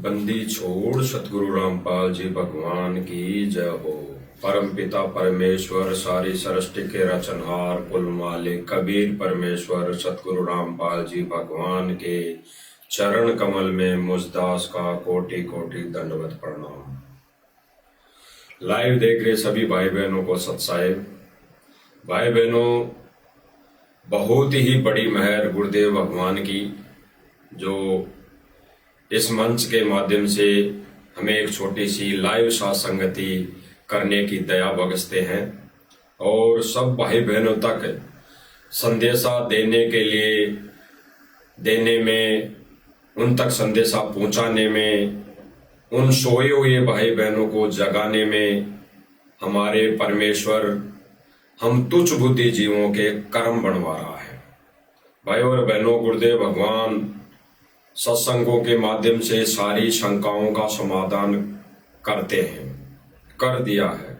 बंदी छोड़ सतगुरु रामपाल जी भगवान की जय हो। परम पिता परमेश्वर सारी सृष्टि के रचनहार कुल मालिक कबीर परमेश्वर सतगुरु रामपाल जी भगवान के चरण कमल में मुझदास का कोटि कोटि दंडवत प्रणाम। लाइव देख रहे सभी भाई बहनों को सत्साहिब। भाई बहनों, बहुत ही बड़ी मेहर गुरुदेव भगवान की, जो इस मंच के माध्यम से हमें एक छोटी सी लाइव सत्संगति करने की दया बख्शते हैं और सब भाई बहनों तक संदेशा देने में, उन तक संदेशा पहुंचाने में, उन सोए हुए भाई बहनों को जगाने में हमारे परमेश्वर हम तुच्छ बुद्धि जीवों के कर्म बनवा रहा है। भाई और बहनों, गुरुदेव भगवान सत्संगों के माध्यम से सारी शंकाओं का समाधान करते हैं, कर दिया है।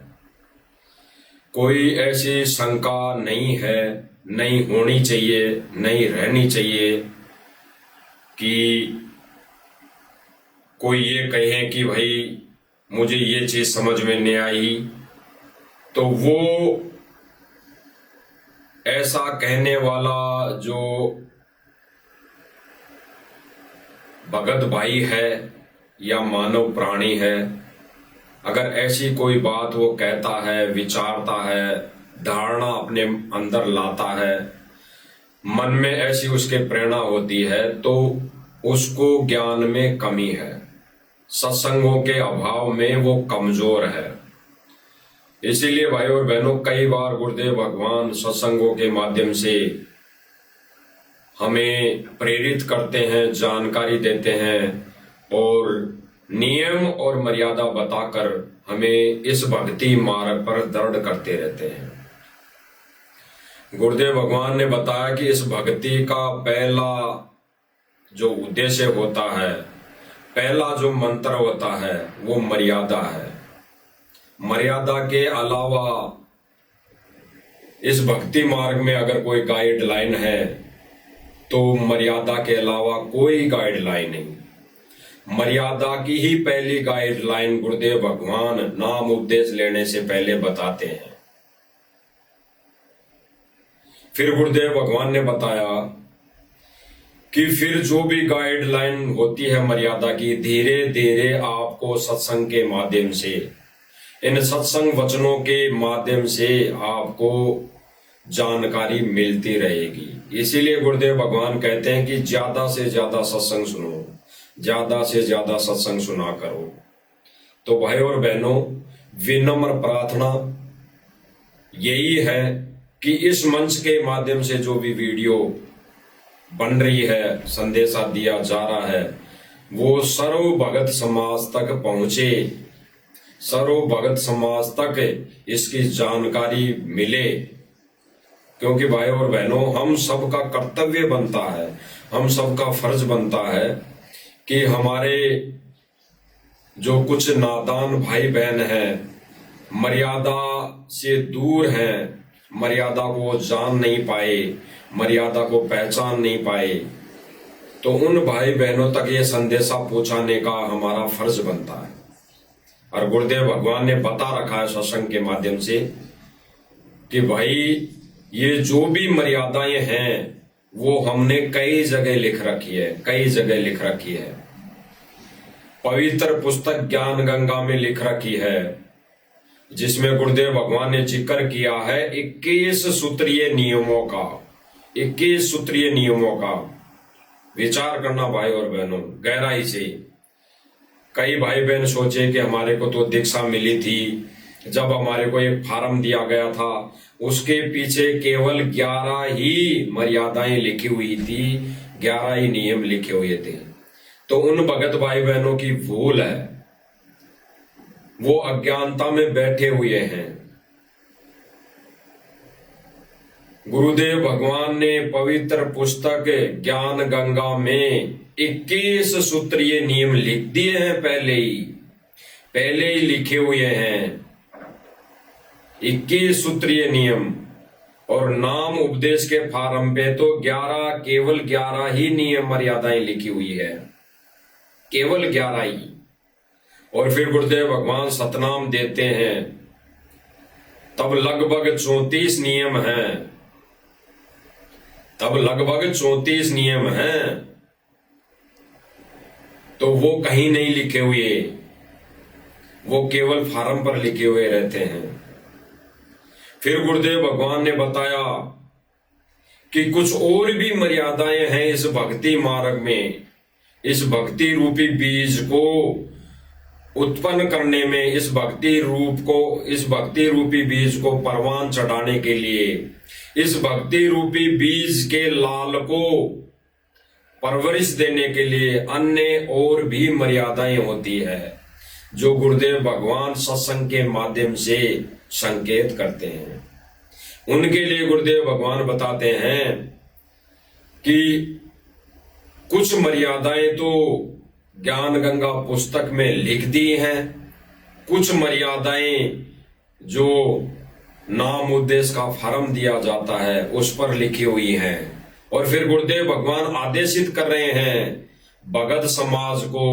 कोई ऐसी शंका नहीं है, नहीं होनी चाहिए, नहीं रहनी चाहिए कि कोई ये कहे कि भाई मुझे ये चीज समझ में नहीं आई, तो वो ऐसा कहने वाला जो भगत भाई है या मानव प्राणी है, अगर ऐसी कोई बात वो कहता है, विचारता है, धारणा अपने अंदर लाता है, मन में ऐसी उसके प्रेरणा होती है, तो उसको ज्ञान में कमी है, सत्संगों के अभाव में वो कमजोर है। इसीलिए भाई और बहनों, कई बार गुरुदेव भगवान सत्संगों के माध्यम से हमें प्रेरित करते हैं, जानकारी देते हैं और नियम और मर्यादा बताकर हमें इस भक्ति मार्ग पर दृढ़ करते रहते हैं। गुरुदेव भगवान ने बताया कि इस भक्ति का पहला जो उद्देश्य होता है, पहला जो मंत्र होता है, वो मर्यादा है। मर्यादा के अलावा इस भक्ति मार्ग में अगर कोई गाइडलाइन है तो मर्यादा के अलावा कोई गाइडलाइन नहीं। मर्यादा की ही पहली गाइडलाइन गुरुदेव भगवान नाम उपदेश लेने से पहले बताते हैं। फिर गुरुदेव भगवान ने बताया कि फिर जो भी गाइडलाइन होती है मर्यादा की, धीरे धीरे आपको सत्संग के माध्यम से, इन सत्संग वचनों के माध्यम से आपको जानकारी मिलती रहेगी। इसीलिए गुरुदेव भगवान कहते हैं कि ज्यादा से ज्यादा सत्संग सुनो, ज्यादा से ज्यादा सत्संग सुना करो। तो भाई और बहनों, विनम्र प्रार्थना यही है कि इस मंच के माध्यम से जो भी वीडियो बन रही है, संदेशा दिया जा रहा है, वो सर्व भगत समाज तक पहुंचे, सर्व भगत समाज तक इसकी जानकारी मिले। क्योंकि भाई और बहनों, हम सबका कर्तव्य बनता है, हम सबका फर्ज बनता है कि हमारे जो कुछ नादान भाई बहन हैं, मर्यादा से दूर हैं, मर्यादा को जान नहीं पाए, मर्यादा को पहचान नहीं पाए, तो उन भाई बहनों तक ये संदेशा पहुंचाने का हमारा फर्ज बनता है। और गुरुदेव भगवान ने बता रखा है सत्संग के माध्यम से कि भाई ये जो भी मर्यादाएं हैं वो हमने कई जगह लिख रखी है, कई जगह लिख रखी है। पवित्र पुस्तक ज्ञान गंगा में लिख रखी है, जिसमें गुरुदेव भगवान ने जिक्र किया है 21 सूत्रीय नियमों का। 21 सूत्रीय नियमों का विचार करना भाई और बहनों गहराई से। कई भाई बहन सोचे कि हमारे को तो दीक्षा मिली थी, जब हमारे को एक फार्म दिया गया था उसके पीछे केवल 11 ही मर्यादाएं लिखी हुई थी, 11 ही नियम लिखे हुए थे। तो उन भगत भाई बहनों की भूल है, वो अज्ञानता में बैठे हुए हैं। गुरुदेव भगवान ने पवित्र पुस्तक ज्ञान गंगा में 21 सूत्रीय नियम लिख दिए हैं, पहले ही लिखे हुए हैं 21 सूत्रीय नियम। और नाम उपदेश के फार्म पे तो 11, केवल 11 ही नियम मर्यादाएं लिखी हुई है। केवल 11 ही। और फिर गुरुदेव भगवान सतनाम देते हैं, तब लगभग 34 नियम हैं, तब लगभग 34 नियम हैं, तो वो कहीं नहीं लिखे हुए, वो केवल फार्म पर लिखे हुए रहते हैं। फिर गुरुदेव भगवान ने बताया कि कुछ और भी मर्यादाएं हैं इस भक्ति मार्ग में, इस भक्ति रूपी बीज को उत्पन्न करने में, इस भक्ति रूपी बीज को परवान चढ़ाने के लिए, इस भक्ति रूपी बीज के लाल को परवरिश देने के लिए अन्य और भी मर्यादाएं होती है, जो गुरुदेव भगवान सत्संग के माध्यम से संकेत करते हैं। उनके लिए गुरुदेव भगवान बताते हैं कि कुछ मर्यादाएं तो ज्ञान गंगा पुस्तक में लिख दी हैं, कुछ मर्यादाएं जो नाम उद्देश्य का फॉर्म दिया जाता है उस पर लिखी हुई हैं। और फिर गुरुदेव भगवान आदेशित कर रहे हैं, भगत समाज को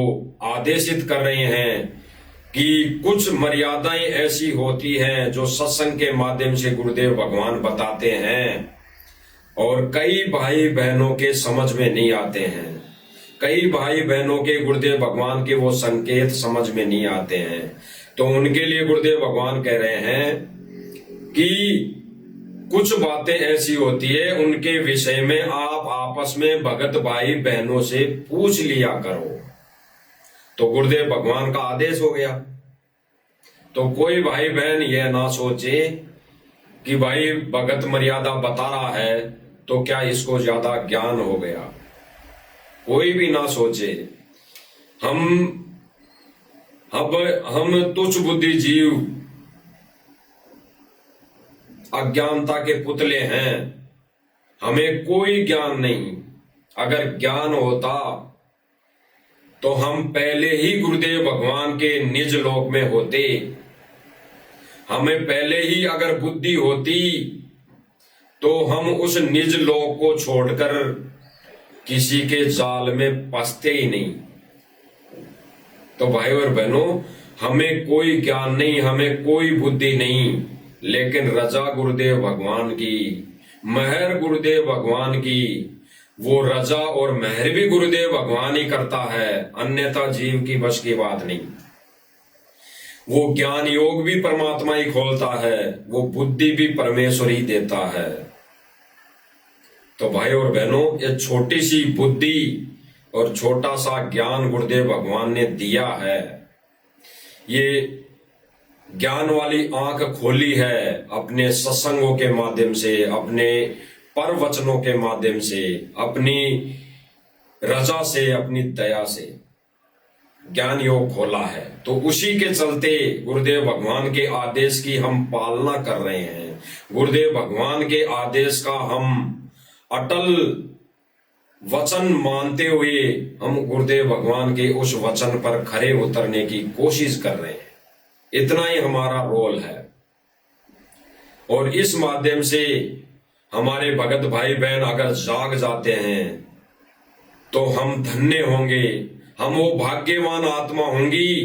आदेशित कर रहे हैं कि कुछ मर्यादाएं ऐसी होती हैं जो सत्संग के माध्यम से गुरुदेव भगवान बताते हैं और कई भाई बहनों के समझ में नहीं आते हैं, कई भाई बहनों के गुरुदेव भगवान के वो संकेत समझ में नहीं आते हैं। तो उनके लिए गुरुदेव भगवान कह रहे हैं कि कुछ बातें ऐसी होती है, उनके विषय में आप आपस में भगत भाई बहनों से पूछ लिया करो। तो गुरुदेव भगवान का आदेश हो गया। तो कोई भाई बहन यह ना सोचे कि भाई भगत मर्यादा बता रहा है तो क्या इसको ज्यादा ज्ञान हो गया, कोई भी ना सोचे। हम तुच्छ बुद्धि जीव अज्ञानता के पुतले हैं, हमें कोई ज्ञान नहीं। अगर ज्ञान होता तो हम पहले ही गुरुदेव भगवान के निज लोक में होते। हमें पहले ही अगर बुद्धि होती तो हम उस निज लोक को छोड़कर किसी के जाल में फंसते ही नहीं। तो भाई और बहनों, हमें कोई ज्ञान नहीं, हमें कोई बुद्धि नहीं, लेकिन रजा गुरुदेव भगवान की, महर गुरुदेव भगवान की, वो रजा और महर भी गुरुदेव भगवान ही करता है, अन्यथा जीव की बस की बात नहीं। वो ज्ञान योग भी परमात्मा ही खोलता है, वो बुद्धि भी परमेश्वर ही देता है। तो भाई और बहनों, ये छोटी सी बुद्धि और छोटा सा ज्ञान गुरुदेव भगवान ने दिया है, ये ज्ञान वाली आंख खोली है अपने सत्संगों के माध्यम से, अपने पर वचनों के माध्यम से, अपनी रजा से, अपनी दया से ज्ञान योग खोला है। तो उसी के चलते गुरुदेव भगवान के आदेश की हम पालना कर रहे हैं। गुरुदेव भगवान के आदेश का हम अटल वचन मानते हुए हम गुरुदेव भगवान के उस वचन पर खरे उतरने की कोशिश कर रहे हैं। इतना ही हमारा रोल है। और इस माध्यम से हमारे भगत भाई बहन अगर जाग जाते हैं तो हम धन्य होंगे, हम वो भाग्यवान आत्मा होंगी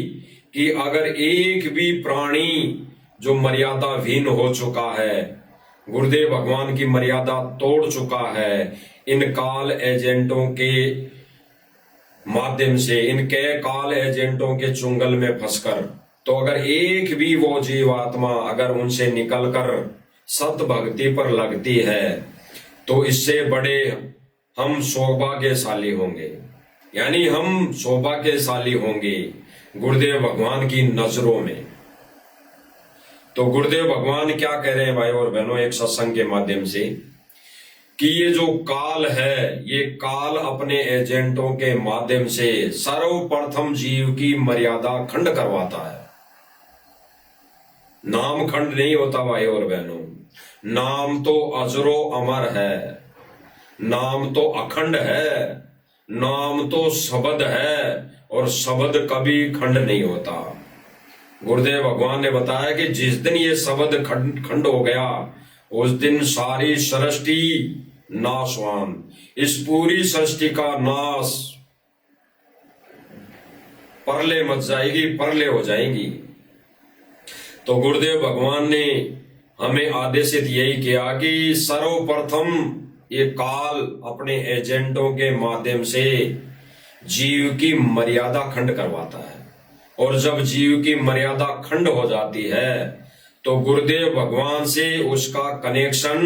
कि अगर एक भी प्राणी जो मर्यादाहीन हो चुका है, गुरुदेव भगवान की मर्यादा तोड़ चुका है, इन काल एजेंटों के माध्यम से, इनके काल एजेंटों के चुंगल में फंसकर, तो अगर एक भी वो जीवात्मा अगर उनसे निकलकर सत भक्ति पर लगती है तो इससे बड़े हम सौभाग्यशाली होंगे, यानी हम सौभाग्यशाली होंगे गुरुदेव भगवान की नजरों में। तो गुरुदेव भगवान क्या कह रहे हैं भाई और बहनों एक सत्संग के माध्यम से, कि ये जो काल है, ये काल अपने एजेंटों के माध्यम से सर्वप्रथम जीव की मर्यादा खंड करवाता है। नाम खंड नहीं होता भाई और बहनों, नाम तो अजरो अमर है, नाम तो अखंड है, नाम तो शब्द है और शब्द कभी खंड नहीं होता। गुरुदेव भगवान ने बताया कि जिस दिन ये शब्द खंड हो गया उस दिन सारी सृष्टि नाशवान, इस पूरी सृष्टि का नाश परले मच जाएगी, परले हो जाएंगी। तो गुरुदेव भगवान ने हमें आदेशित यही किया कि सर्वप्रथम ये काल अपने एजेंटों के माध्यम से जीव की मर्यादा खंड करवाता है, और जब जीव की मर्यादा खंड हो जाती है तो गुरुदेव भगवान से उसका कनेक्शन,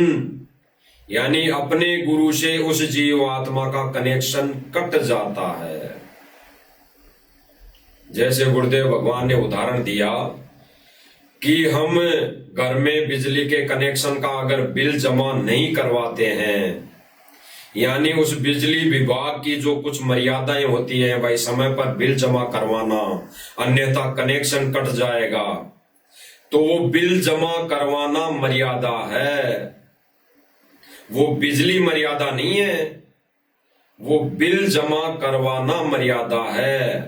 यानी अपने गुरु से उस जीवात्मा का कनेक्शन कट जाता है। जैसे गुरुदेव भगवान ने उदाहरण दिया कि हम घर में बिजली के कनेक्शन का अगर बिल जमा नहीं करवाते हैं, यानी उस बिजली विभाग की जो कुछ मर्यादाएं होती हैं, भाई समय पर बिल जमा करवाना, अन्यथा कनेक्शन कट जाएगा, तो वो बिल जमा करवाना मर्यादा है, वो बिजली मर्यादा नहीं है, वो बिल जमा करवाना मर्यादा है।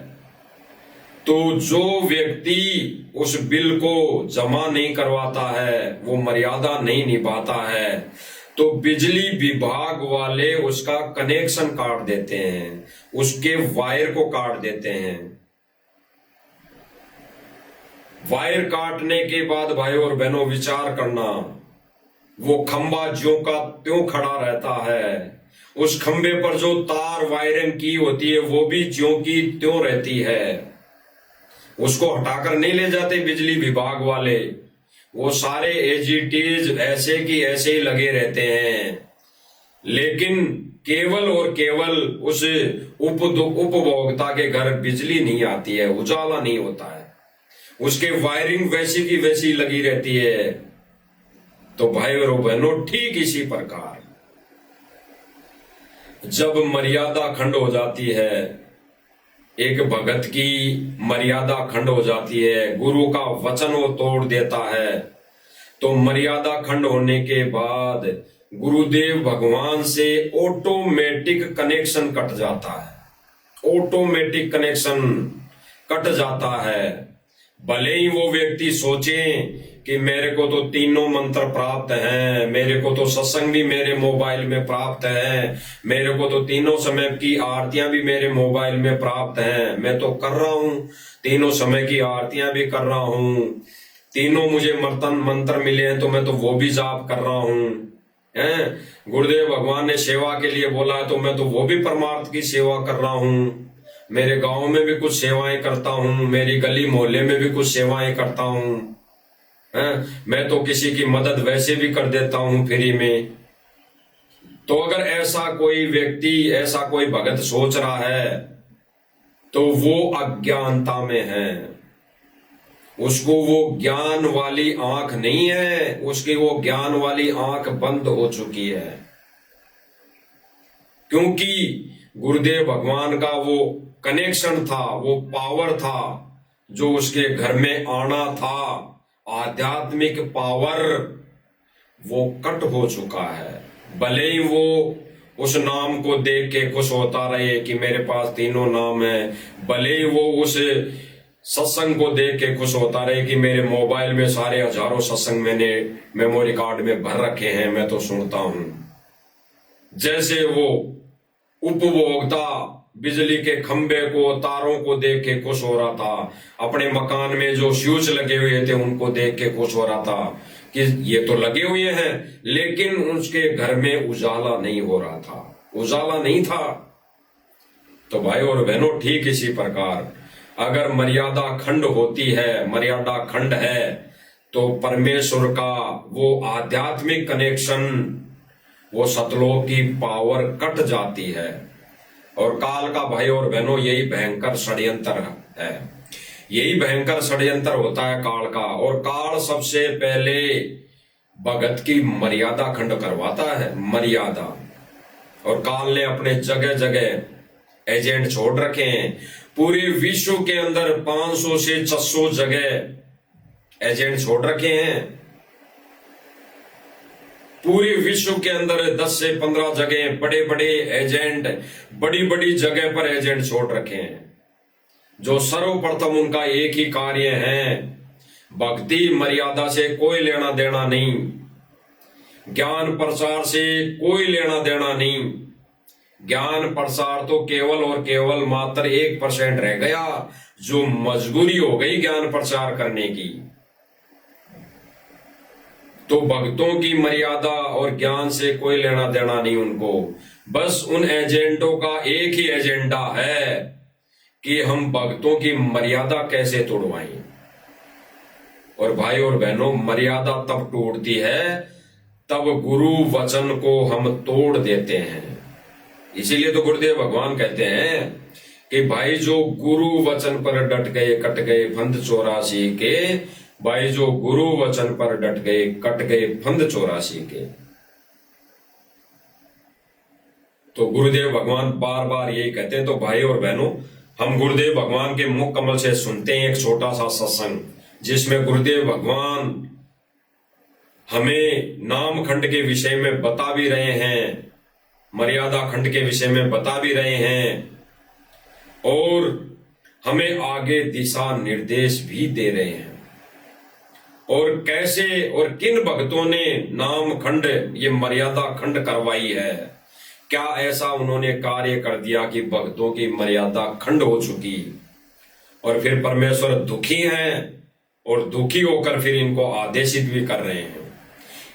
तो जो व्यक्ति उस बिल को जमा नहीं करवाता है, वो मर्यादा नहीं निभाता है, तो बिजली विभाग वाले उसका कनेक्शन काट देते हैं, उसके वायर को काट देते हैं। वायर काटने के बाद भाई और बहनों विचार करना, वो खंबा ज्यों का त्यों खड़ा रहता है, उस खंबे पर जो तार वायरिंग की होती है वो भी ज्यों की त्यों रहती है, उसको हटाकर नहीं ले जाते बिजली विभाग वाले, वो सारे एज इट इज ऐसे की ऐसे ही लगे रहते हैं। लेकिन केवल और केवल उस उपभोक्ता के घर बिजली नहीं आती है, उजाला नहीं होता है, उसके वायरिंग वैसी की वैसी लगी रहती है। तो भाई और बहनों ठीक इसी प्रकार जब मर्यादा खंड हो जाती है, एक भगत की मर्यादा खंड हो जाती है, गुरु का वचन वो तोड़ देता है, तो मर्यादा खंड होने के बाद गुरुदेव भगवान से ऑटोमेटिक कनेक्शन कट जाता है, ऑटोमेटिक कनेक्शन कट जाता है। भले ही वो व्यक्ति सोचे कि मेरे को तो तीनों मंत्र प्राप्त हैं, मेरे को तो सत्संग भी मेरे मोबाइल में प्राप्त है, मेरे को तो तीनों समय की आरतियां भी मेरे मोबाइल में प्राप्त हैं, मैं तो कर रहा हूं, तीनों समय की आरतियां भी कर रहा हूं, तीनों मुझे मंत्र मिले हैं तो मैं तो वो भी जाप कर रहा हूं, हैं? गुरुदेव भगवान ने सेवा के लिए बोला है तो मैं तो वो भी परमार्थ की सेवा कर रहा हूं, मेरे गांव में भी कुछ सेवाएं करता हूं, मेरी गली मोहल्ले में भी कुछ सेवाएं करता हूं, मैं तो किसी की मदद वैसे भी कर देता हूं फ्री में। तो अगर ऐसा कोई व्यक्ति, ऐसा कोई भगत सोच रहा है तो वो अज्ञानता में है, उसको वो ज्ञान वाली आंख नहीं है, उसकी वो ज्ञान वाली आंख बंद हो चुकी है। क्योंकि गुरुदेव भगवान का वो कनेक्शन था, वो पावर था जो उसके घर में आना था, आध्यात्मिक पावर, वो कट हो चुका है। भले ही वो उस नाम को देख के खुश होता रहे कि मेरे पास तीनों नाम है, भले ही वो उस सत्संग को देख के खुश होता रहे कि मेरे मोबाइल में सारे हजारों सत्संग मैंने मेमोरी कार्ड में भर रखे हैं, मैं तो सुनता हूं। जैसे वो उपभोक्ता बिजली के खंबे को, तारों को देख के खुश हो रहा था, अपने मकान में जो स्विच लगे हुए थे उनको देख के खुश हो रहा था कि ये तो लगे हुए हैं, लेकिन उसके घर में उजाला नहीं हो रहा था, उजाला नहीं था। तो भाई और बहनों ठीक इसी प्रकार अगर मर्यादा खंड होती है, मर्यादा खंड है, तो परमेश्वर का वो आध्यात्मिक कनेक्शन, वो सतलोक की पावर कट जाती है। और काल का भाई और बहनों यही भयंकर षड्यंत्र है, यही भयंकर षड्यंत्र होता है काल का। और काल सबसे पहले भगत की मर्यादा खंड करवाता है, मर्यादा। और काल ने अपने जगह जगह एजेंट छोड़ रखे हैं, पूरे विश्व के अंदर 500 से 600 जगह एजेंट छोड़ रखे हैं, पूरे विश्व के अंदर 10 से 15 जगह बड़े बड़े एजेंट, बड़ी बड़ी जगह पर एजेंट छोड़ रखे हैं, जो सर्वप्रथम उनका एक ही कार्य है, भक्ति मर्यादा से कोई लेना देना नहीं, ज्ञान प्रचार से कोई लेना देना नहीं, ज्ञान प्रसार तो केवल और केवल मात्र 1% रह गया, जो मजबूरी हो गई ज्ञान प्रचार करने की। तो भक्तों की मर्यादा और ज्ञान से कोई लेना देना नहीं उनको। बस उन एजेंटों का एक ही एजेंडा है कि हम भक्तों की मर्यादा कैसे तोड़वाएं। और भाई और बहनों, मर्यादा तब टूटती है तब गुरु वचन को हम तोड़ देते हैं। इसीलिए तो गुरुदेव भगवान कहते हैं कि भाई जो गुरु वचन पर डट गए कट गए फंद 84 के, भाई जो गुरु वचन पर डट गए कट गए फंद 84 के। तो गुरुदेव भगवान बार बार यही कहते हैं। तो भाई और बहनों, हम गुरुदेव भगवान के मुख कमल से सुनते हैं एक छोटा सा सत्संग, जिसमें गुरुदेव भगवान हमें नाम खंड के विषय में बता भी रहे हैं, मर्यादा खंड के विषय में बता भी रहे हैं, और हमें आगे दिशा निर्देश भी दे रहे हैं। और कैसे और किन भक्तों ने नाम खंड, ये मर्यादा खंड करवाई है, क्या ऐसा उन्होंने कार्य कर दिया कि भक्तों की मर्यादा खंड हो चुकी, और फिर परमेश्वर दुखी हैं और दुखी होकर फिर इनको आदेशित भी कर रहे हैं।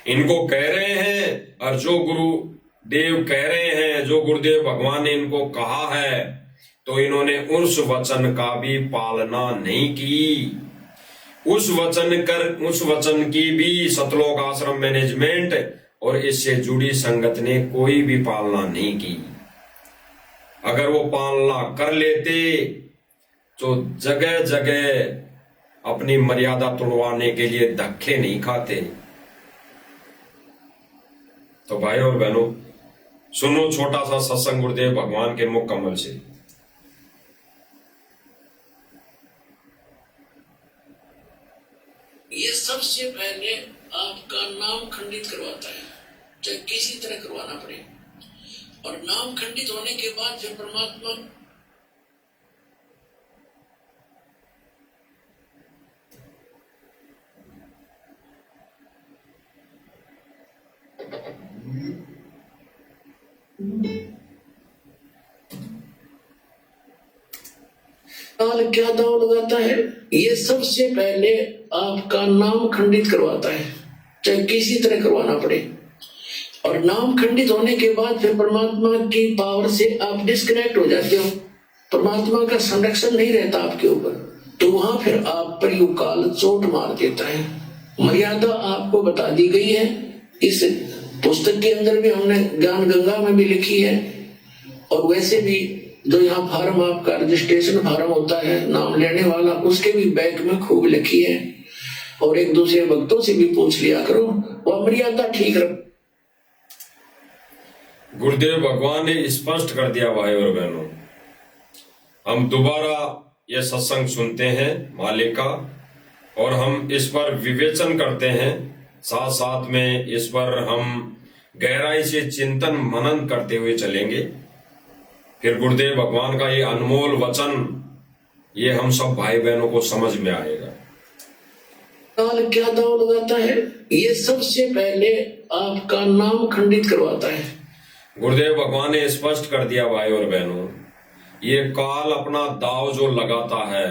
इनको कह रहे हैं, और जो गुरुदेव कह रहे हैं, जो गुरुदेव भगवान ने इनको कहा है, तो इन्होंने उस वचन का भी पालना नहीं की। उस वचन की भी सतलोक आश्रम मैनेजमेंट और इससे जुड़ी संगत ने कोई भी पालना नहीं की। अगर वो पालना कर लेते तो जगह जगह अपनी मर्यादा तोड़वाने के लिए धक्के नहीं खाते। तो भाई और बहनों, सुनो छोटा सा सत्संग गुरुदेव भगवान के मुख कमल से। ये सबसे पहले आपका नाम खंडित करवाता है, चाहे किसी तरह करवाना पड़े। और नाम खंडित होने के बाद फिर परमात्मा क्या दाव लगाता है? ये सबसे पहले आपका नाम खंडित करवाता है, चाहे किसी तरह करवाना पड़े। और नाम खंडित होने के बाद फिर परमात्मा की पावर से आप डिस्कनेक्ट हो जाते हो, परमात्मा का संरक्षण नहीं रहता आपके ऊपर। तो वहां फिर आप पर युग काल चोट मार देता है। मर्यादा आपको बता दी गई है, इस पुस्तक के अंदर भी हमने ज्ञान गंगा में भी लिखी है, और वैसे भी जो यहाँ फार्म आपका रजिस्ट्रेशन फार्म होता है नाम लेने वाला, उसके भी बैक में खूब लिखी है। और एक दूसरे भक्तों से भी पूछ लिया करो, वह मर्यादा ठीक रख। गुरुदेव भगवान ने स्पष्ट कर दिया भाई और बहनों। हम दोबारा ये सत्संग सुनते हैं मालिक का, और हम इस पर विवेचन करते हैं, साथ साथ में इस पर हम गहराई से चिंतन मनन करते हुए चलेंगे। फिर गुरुदेव भगवान का ये अनमोल वचन, ये हम सब भाई बहनों को समझ में आएगा। क्या दाव लगाता है? ये सबसे पहले आपका नाम खंडित करवाता है। गुरुदेव भगवान ने स्पष्ट कर दिया भाई और बहनों, ये काल अपना दाव जो लगाता है,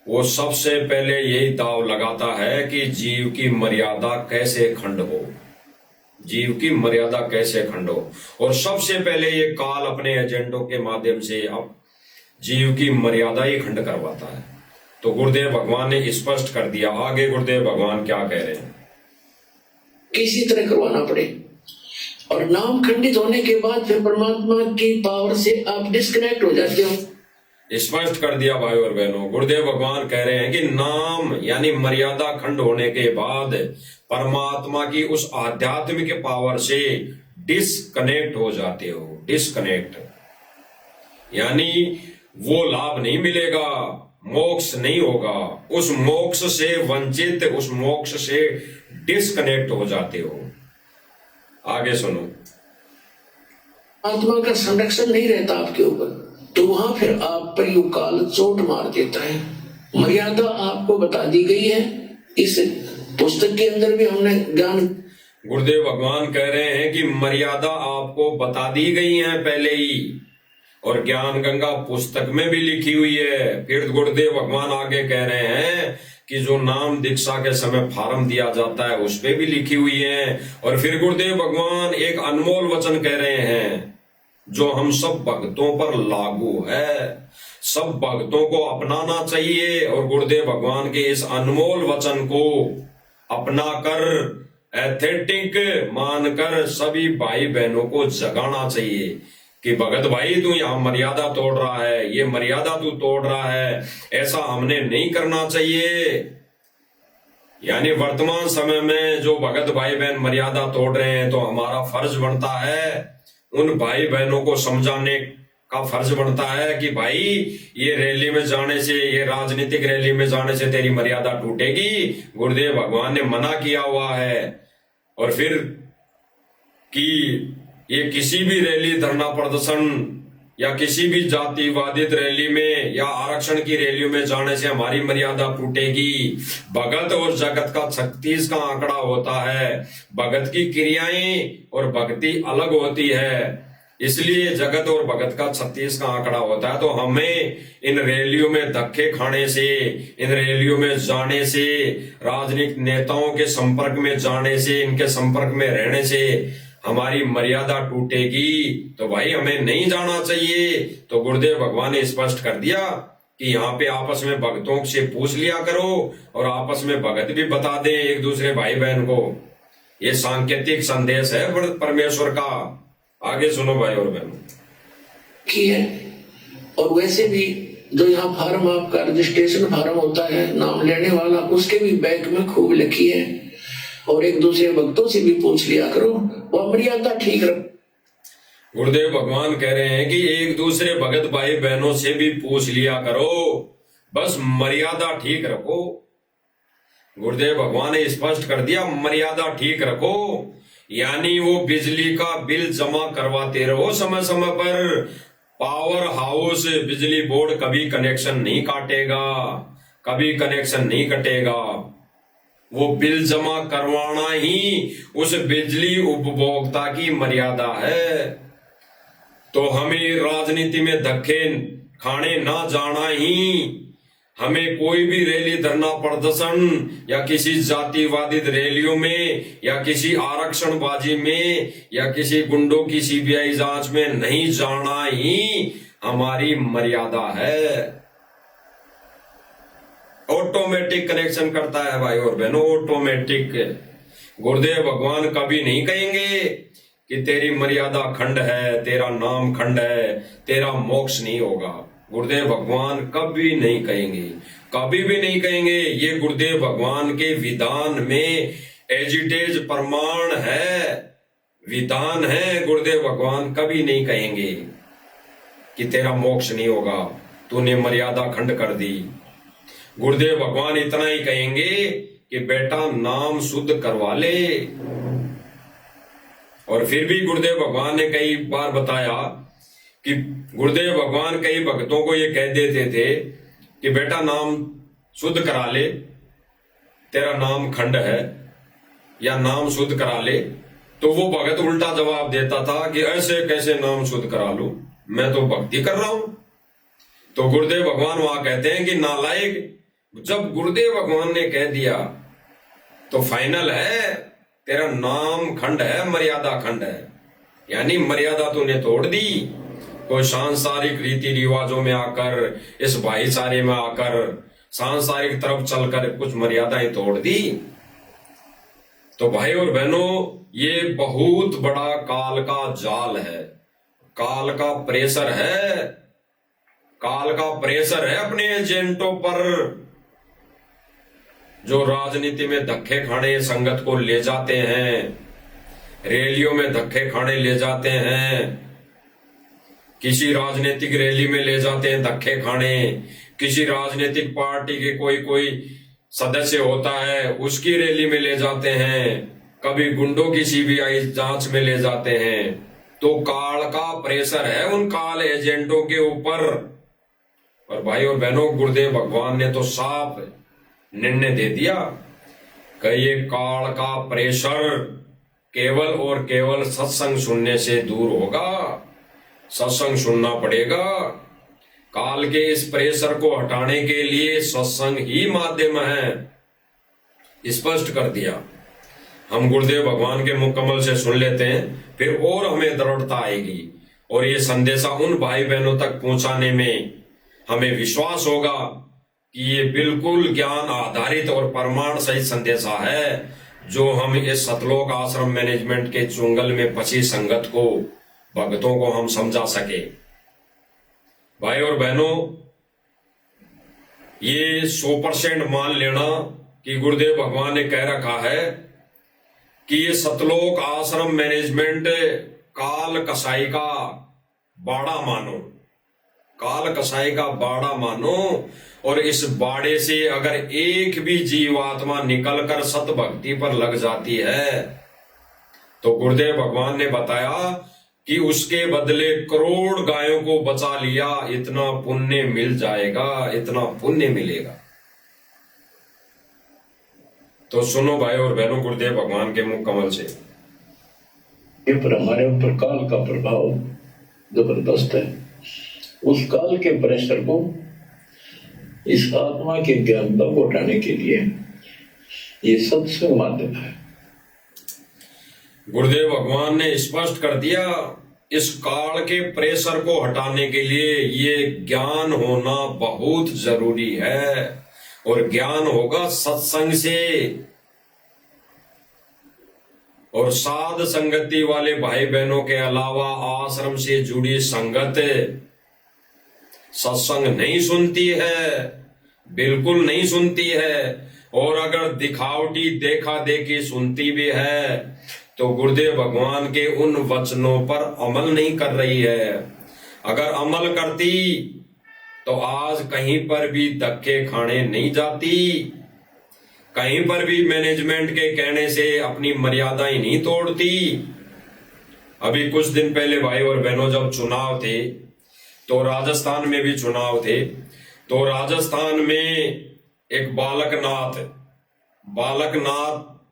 वो सबसे पहले यही दाव लगाता है कि जीव की मर्यादा कैसे खंड हो, जीव की मर्यादा कैसे खंड हो। और सबसे पहले ये काल अपने एजेंडों के माध्यम से अब जीव की मर्यादा ही खंड करवाता है। तो गुरुदेव भगवान ने स्पष्ट कर दिया। आगे गुरुदेव भगवान क्या कह रहे हैं? किसी तरह करवाना पड़े। और नाम खंडित होने के बाद फिर परमात्मा की पावर से आप डिस्कनेक्ट हो जाते हो। स्पष्ट कर दिया भाई और बहनों। गुरुदेव भगवान कह रहे हैं कि नाम यानी मर्यादा खंड होने के बाद परमात्मा की उस आध्यात्मिक पावर से डिस्कनेक्ट हो जाते हो। डिस्कनेक्ट यानी वो लाभ नहीं मिलेगा, मोक्ष नहीं होगा, उस मोक्ष से वंचित, उस मोक्ष से डिस्कनेक्ट हो जाते हो। आगे सुनो। आत्मा का संरक्षण नहीं रहता आपके ऊपर, तो वहां फिर आप पर युग काल चोट मार देता है। मर्यादा आपको बता दी गई है, इस पुस्तक के अंदर भी हमने ज्ञान। गुरुदेव भगवान कह रहे हैं कि मर्यादा आपको बता दी गई है पहले ही, और ज्ञान गंगा पुस्तक में भी लिखी हुई है। फिर गुरुदेव भगवान आगे कह रहे हैं कि जो नाम दीक्षा के समय फार्म दिया जाता है उस पे भी लिखी हुई है। और फिर गुरुदेव भगवान एक अनमोल वचन कह रहे हैं जो हम सब भक्तों पर लागू है, सब भक्तों को अपनाना चाहिए। और गुरुदेव भगवान के इस अनमोल वचन को अपनाकर एथेटिक मानकर सभी भाई बहनों को जगाना चाहिए कि भगत भाई तू यहाँ मर्यादा तोड़ रहा है, ये मर्यादा तू तोड़ रहा है, ऐसा हमने नहीं करना चाहिए। यानी वर्तमान समय में जो भगत भाई बहन मर्यादा तोड़ रहे हैं, तो हमारा फर्ज बनता है उन भाई बहनों को समझाने का फर्ज बनता है कि भाई ये रैली में जाने से, ये राजनीतिक रैली में जाने से तेरी मर्यादा टूटेगी, गुरुदेव भगवान ने मना किया हुआ है। और फिर कि ये किसी भी रैली, धरना प्रदर्शन या किसी भी जातिवादित रैली में या आरक्षण की रैलियों में जाने से हमारी मर्यादा टूटेगी। भगत और जगत का 36 का आंकड़ा होता है। भगत की क्रियाएं और भक्ति अलग होती है, इसलिए जगत और भगत का 36 का आंकड़ा होता है। तो हमें इन रैलियों में धक्के खाने से, इन रैलियों में जाने से, राजनीतिक नेताओं के संपर्क में जाने से, इनके संपर्क में रहने से हमारी मर्यादा टूटेगी, तो भाई हमें नहीं जाना चाहिए। तो गुरुदेव भगवान ने स्पष्ट कर दिया कि यहाँ पे आपस में भक्तों से पूछ लिया करो और आपस में भगत भी बता दें एक दूसरे भाई बहन को। ये सांकेतिक संदेश है परमेश्वर का। आगे सुनो भाई और बहनों की है। और वैसे भी जो यहाँ फार्म आपका रजिस्ट्रेशन फार्म होता है, नाम लेने वाला, उसके भी बैग में खूब लिखी है। और एक दूसरे भक्तों से भी पूछ लिया करो, वह मर्यादा ठीक रख। गुरुदेव भगवान कह रहे हैं कि एक दूसरे भगत भाई बहनों से भी पूछ लिया करो, बस मर्यादा ठीक रखो। गुरुदेव भगवान ने स्पष्ट कर दिया, मर्यादा ठीक रखो। यानी वो बिजली का बिल जमा करवाते रहो समय समय पर। पावर हाउस बिजली बोर्ड कभी कनेक्शन नहीं काटेगा, कभी कनेक्शन नहीं कटेगा। वो बिल जमा करवाना ही उस बिजली उपभोक्ता की मर्यादा है। तो हमें राजनीति में धक्के खाने ना जाना ही, हमें कोई भी रैली, धरना प्रदर्शन या किसी जातिवादी रैलियों में या किसी आरक्षणबाजी में या किसी गुंडों की सीबीआई जांच में नहीं जाना ही हमारी मर्यादा है। ऑटोमेटिक कनेक्शन करता है भाई और बहनों, ऑटोमेटिक। गुरुदेव भगवान कभी नहीं कहेंगे कि तेरी मर्यादा खंड है, तेरा नाम खंड है, तेरा मोक्ष नहीं होगा। गुरुदेव भगवान कभी नहीं कहेंगे, कभी भी नहीं कहेंगे। ये गुरुदेव भगवान के विधान में एजिटेज प्रमाण है, विधान है। गुरुदेव भगवान कभी नहीं कहेंगे कि तेरा मोक्ष नहीं होगा, तूने मर्यादा खंड कर दी। गुरुदेव भगवान इतना ही कहेंगे कि बेटा नाम शुद्ध करवा ले। और फिर भी गुरुदेव भगवान ने कई बार बताया कि गुरुदेव भगवान कई भक्तों को ये कह देते थे कि बेटा नाम शुद्ध करा ले, तेरा नाम खंड है, या नाम शुद्ध करा ले। तो वो भगत उल्टा जवाब देता था कि ऐसे कैसे नाम शुद्ध करा लूं, मैं तो भक्ति कर रहा हूं। तो गुरुदेव भगवान वहां कहते हैं कि नालायक, जब गुरुदेव भगवान ने कह दिया तो फाइनल है, तेरा नाम खंड है, मर्यादा खंड है। यानी मर्यादा तूने तोड़ दी। कोई सांसारिक रीति रिवाजों में आकर, इस भाईचारे में आकर, सांसारिक तरफ चलकर कुछ मर्यादाएं तोड़ दी। तो भाई और बहनों, ये बहुत बड़ा काल का जाल है, काल का प्रेशर है, काल का प्रेशर है अपने एजेंटों पर, जो राजनीति में धक्के खाने संगत को ले जाते हैं, रैलियों में धक्के खाने ले जाते हैं, किसी राजनीतिक रैली में ले जाते हैं धक्के खाने, किसी राजनीतिक पार्टी के कोई सदस्य होता है उसकी रैली में ले जाते हैं, कभी गुंडों की सीबीआई जांच में ले जाते हैं। तो काल का प्रेशर है उन काल एजेंटों के ऊपर। और भाई और बहनों, गुरुदेव भगवान ने तो साफ निर्णय दे दिया कि ये काल का प्रेशर केवल और केवल सत्संग सुनने से दूर होगा। सत्संग सुनना पड़ेगा। काल के इस प्रेशर को हटाने के लिए सत्संग ही माध्यम है, स्पष्ट कर दिया। हम गुरुदेव भगवान के मुख कमल से सुन लेते हैं, फिर और हमें दृढ़ता आएगी और ये संदेशा उन भाई बहनों तक पहुंचाने में हमें विश्वास होगा कि ये बिल्कुल ज्ञान आधारित और प्रमाण सहित संदेशा है, जो हम इस सतलोक आश्रम मैनेजमेंट के चुंगल में फंसी संगत को, भक्तों को हम समझा सके। भाई और बहनों, ये 100% मान लेना कि गुरुदेव भगवान ने कह रखा है कि ये सतलोक आश्रम मैनेजमेंट काल कसाई का बाड़ा मानो, काल कसाई का बाड़ा मानो, और इस बाड़े से अगर एक भी जीवात्मा निकलकर सत भक्ति पर लग जाती है तो गुरुदेव भगवान ने बताया कि उसके बदले करोड़ गायों को बचा लिया, इतना पुण्य मिल जाएगा, इतना पुण्य मिलेगा। तो सुनो भाई और बहनों, गुरुदेव भगवान के मुख कमल से। ये पर हमारे ऊपर काल का प्रभाव जबरदस्त है। उस काल के प्रेशर को इस आत्मा के ज्ञान को उठाने के लिए ये सत्संग माध्यम है। गुरुदेव भगवान ने स्पष्ट कर दिया, इस काल के प्रेशर को हटाने के लिए ये ज्ञान होना बहुत जरूरी है, और ज्ञान होगा सत्संग से। और साध संगति वाले भाई बहनों के अलावा आश्रम से जुड़ी संगत सत्संग नहीं सुनती है, बिल्कुल नहीं सुनती है। और अगर दिखावटी देखा देखी सुनती भी है तो गुरुदेव भगवान के उन वचनों पर अमल नहीं कर रही है। अगर अमल करती तो आज कहीं पर भी धक्के खाने नहीं जाती, कहीं पर भी मैनेजमेंट के कहने से अपनी मर्यादाएं नहीं तोड़ती। अभी कुछ दिन पहले भाई और बहनों, जब चुनाव थे तो राजस्थान में भी चुनाव थे, तो राजस्थान में एक बालकनाथ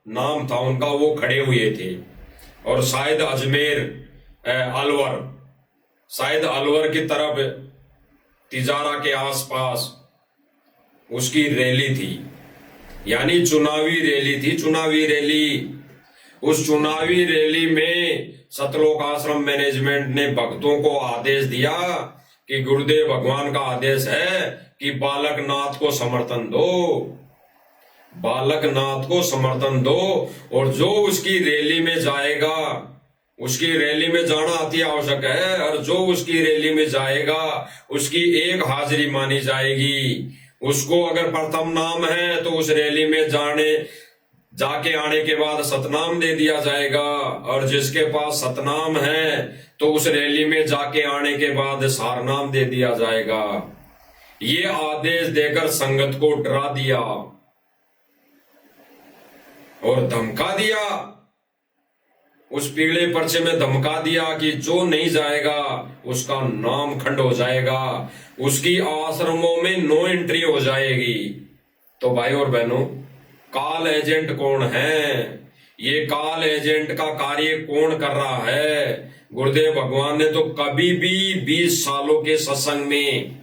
नाम था उनका, वो खड़े हुए थे, और शायद अजमेर अलवर की तरफ तिजारा के आसपास उसकी रैली थी, यानी चुनावी रैली थी, चुनावी रैली। उस चुनावी रैली में सतलोक आश्रम मैनेजमेंट ने भक्तों को आदेश दिया कि गुरुदेव भगवान का आदेश है कि बालकनाथ को समर्थन दो, बालकनाथ को समर्थन दो, और जो उसकी रैली में जाएगा, उसकी रैली में जाना अति आवश्यक है, और जो उसकी रैली में जाएगा उसकी एक हाजिरी मानी जाएगी। उसको अगर प्रथम नाम है तो उस रैली में जाके आने के बाद सतनाम दे दिया जाएगा, और जिसके पास सतनाम है तो उस रैली में जाके आने के बाद सारनाम दे दिया जाएगा। ये आदेश देकर संगत को डरा दिया और धमका दिया, उस पीले पर्चे में धमका दिया कि जो नहीं जाएगा उसका नाम खंड हो जाएगा, उसकी आश्रमों में नो एंट्री हो जाएगी। तो भाई और बहनों, काल एजेंट कौन है? ये काल एजेंट का कार्य कौन कर रहा है? गुरुदेव भगवान ने तो कभी भी 20 सालों के सत्संग में,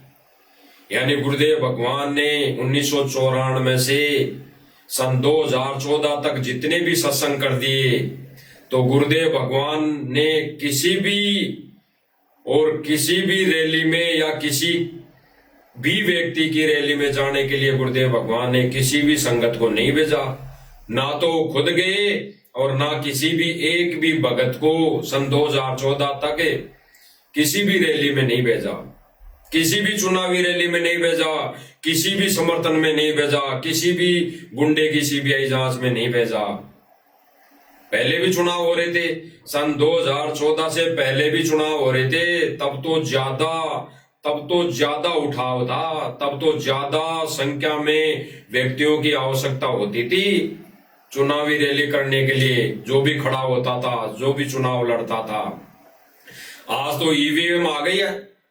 यानी गुरुदेव भगवान ने 1994 से सन 2014 तक जितने भी सत्संग कर दिए, तो गुरुदेव भगवान ने किसी भी रैली में या किसी भी व्यक्ति की रैली में जाने के लिए गुरुदेव भगवान ने किसी भी संगत को नहीं भेजा। ना तो खुद गए और ना किसी भी एक भी भगत को सन 2014 तक किसी भी रैली में नहीं भेजा, किसी भी चुनावी रैली में नहीं भेजा, किसी भी समर्थन में नहीं भेजा, किसी भी गुंडे की सीबीआई जांच में नहीं भेजा। पहले भी चुनाव हो रहे थे, सन 2014 से पहले भी चुनाव हो रहे थे, तब तो ज्यादा उठाव था, तब तो ज्यादा संख्या में व्यक्तियों की आवश्यकता होती थी चुनावी रैली करने के लिए, जो भी खड़ा होता था, जो भी चुनाव लड़ता था। आज तो ईवीएम आ गई है,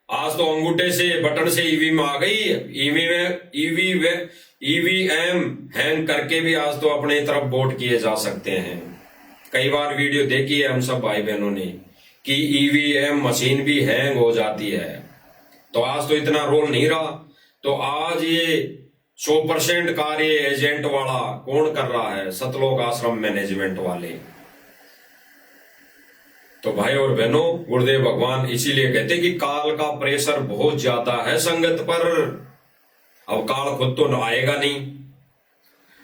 आज तो अंगूठे से बटन से ईवीएम आ गई। ईवीएम हैंग करके भी आज तो अपने तरफ वोट किए जा सकते हैं। कई बार वीडियो देखी है हम सब भाई बहनों ने कि ईवीएम मशीन भी हैंग हो जाती है। तो आज तो इतना रोल नहीं रहा, तो आज ये 100% कार्य एजेंट वाला कौन कर रहा है? सतलोक आश्रम मैनेजमेंट वाले। तो भाई और बहनों, गुरुदेव भगवान इसीलिए कहते कि काल का प्रेशर बहुत ज्यादा है संगत पर। अब काल खुद तो आएगा नहीं।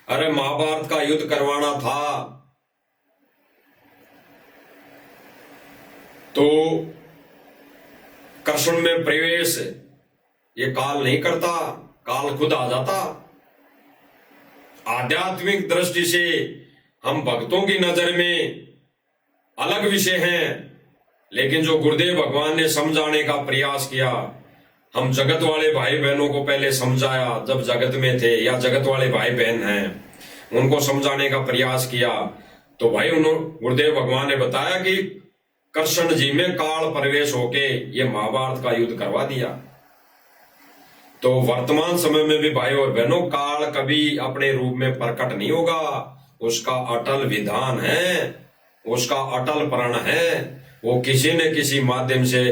अरे महाभारत का युद्ध करवाना था तो कृष्ण में प्रवेश ये काल नहीं करता, काल खुद आ जाता। आध्यात्मिक दृष्टि से हम भक्तों की नजर में अलग विषय हैं, लेकिन जो गुरुदेव भगवान ने समझाने का प्रयास किया, हम जगत वाले भाई बहनों को पहले समझाया जब जगत में थे, या जगत वाले भाई बहन हैं उनको समझाने का प्रयास किया। तो भाई गुरुदेव भगवान ने बताया कि कृष्ण जी में काल प्रवेश होके ये महाभारत का युद्ध करवा दिया। तो वर्तमान समय में भी भाई और बहनों, काल कभी अपने रूप में प्रकट नहीं होगा। उसका अटल विधान है, उसका अटल प्रण है। वो किसी न किसी माध्यम से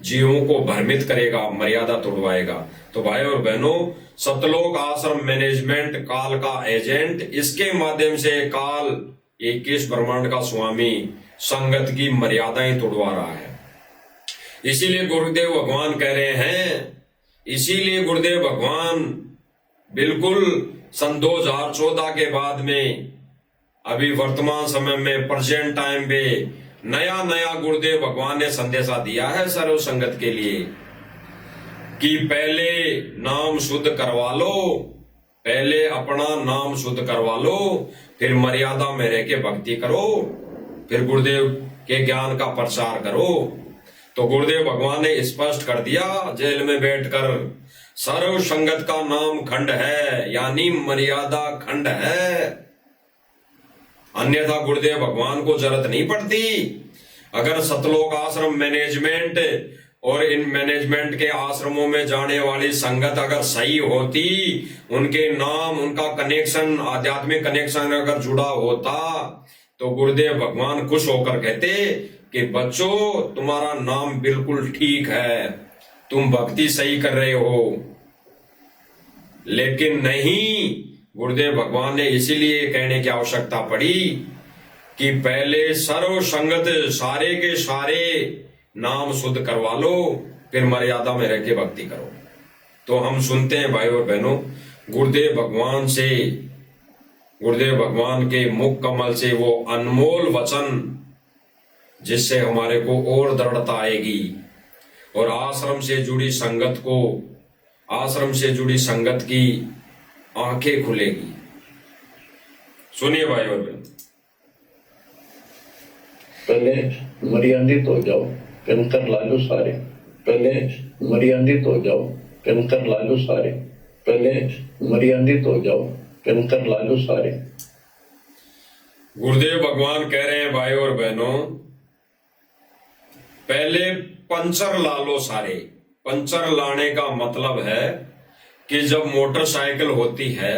जीवों को भ्रमित करेगा, मर्यादा तोड़वाएगा। तो भाई और बहनों, सतलोक आश्रम मैनेजमेंट काल का एजेंट, इसके माध्यम से काल 21 ब्रह्मांड का स्वामी संगत की मर्यादाएं तोड़वा रहा है। इसीलिए गुरुदेव भगवान कह रहे हैं, इसीलिए गुरुदेव भगवान बिल्कुल सन 2014 के बाद में, अभी वर्तमान समय में प्रेजेंट टाइम पे नया नया गुरुदेव भगवान ने संदेशा दिया है सर्व संगत के लिए कि पहले नाम शुद्ध करवा लो, पहले अपना नाम शुद्ध करवा लो, फिर मर्यादा में रह के भक्ति करो, फिर गुरुदेव के ज्ञान का प्रचार करो। तो गुरुदेव भगवान ने स्पष्ट कर दिया जेल में बैठकर, सर्व संगत का नाम खंड है, यानी मर्यादा खंड है। अन्यथा गुरुदेव भगवान को जरूरत नहीं पड़ती। अगर सतलोक आश्रम मैनेजमेंट और इन मैनेजमेंट के आश्रमों में जाने वाली संगत अगर सही होती, उनके नाम, उनका कनेक्शन, आध्यात्मिक कनेक्शन अगर जुड़ा होता, तो गुरुदेव भगवान खुश होकर कहते कि बच्चों, तुम्हारा नाम बिल्कुल ठीक है, तुम भक्ति सही कर रहे हो। लेकिन नहीं, गुरुदेव भगवान ने इसीलिए कहने की आवश्यकता पड़ी कि पहले सर्व संगत सारे के सारे नाम शुद्ध करवा लो, फिर मर्यादा में रह के भक्ति करो। तो हम सुनते हैं भाई और बहनों, गुरुदेव भगवान से, गुरुदेव भगवान के मुख कमल से वो अनमोल वचन, जिससे हमारे को और दृढ़ता आएगी और आश्रम से जुड़ी संगत को, आश्रम से जुड़ी संगत की आंखें खुलेगी। सुनिए भाई और बहन, पहले मर्यादित हो जाओ, कंकर ला लो सारे। पहले मर्यादित हो जाओ, कंकर ला लो सारे। पहले मर्यादित हो जाओ, कंकर ला लो सारे। गुरुदेव भगवान कह रहे हैं भाई और बहनों, पहले पंचर ला लो सारे। पंचर लाने का मतलब है कि जब मोटरसाइकिल होती है,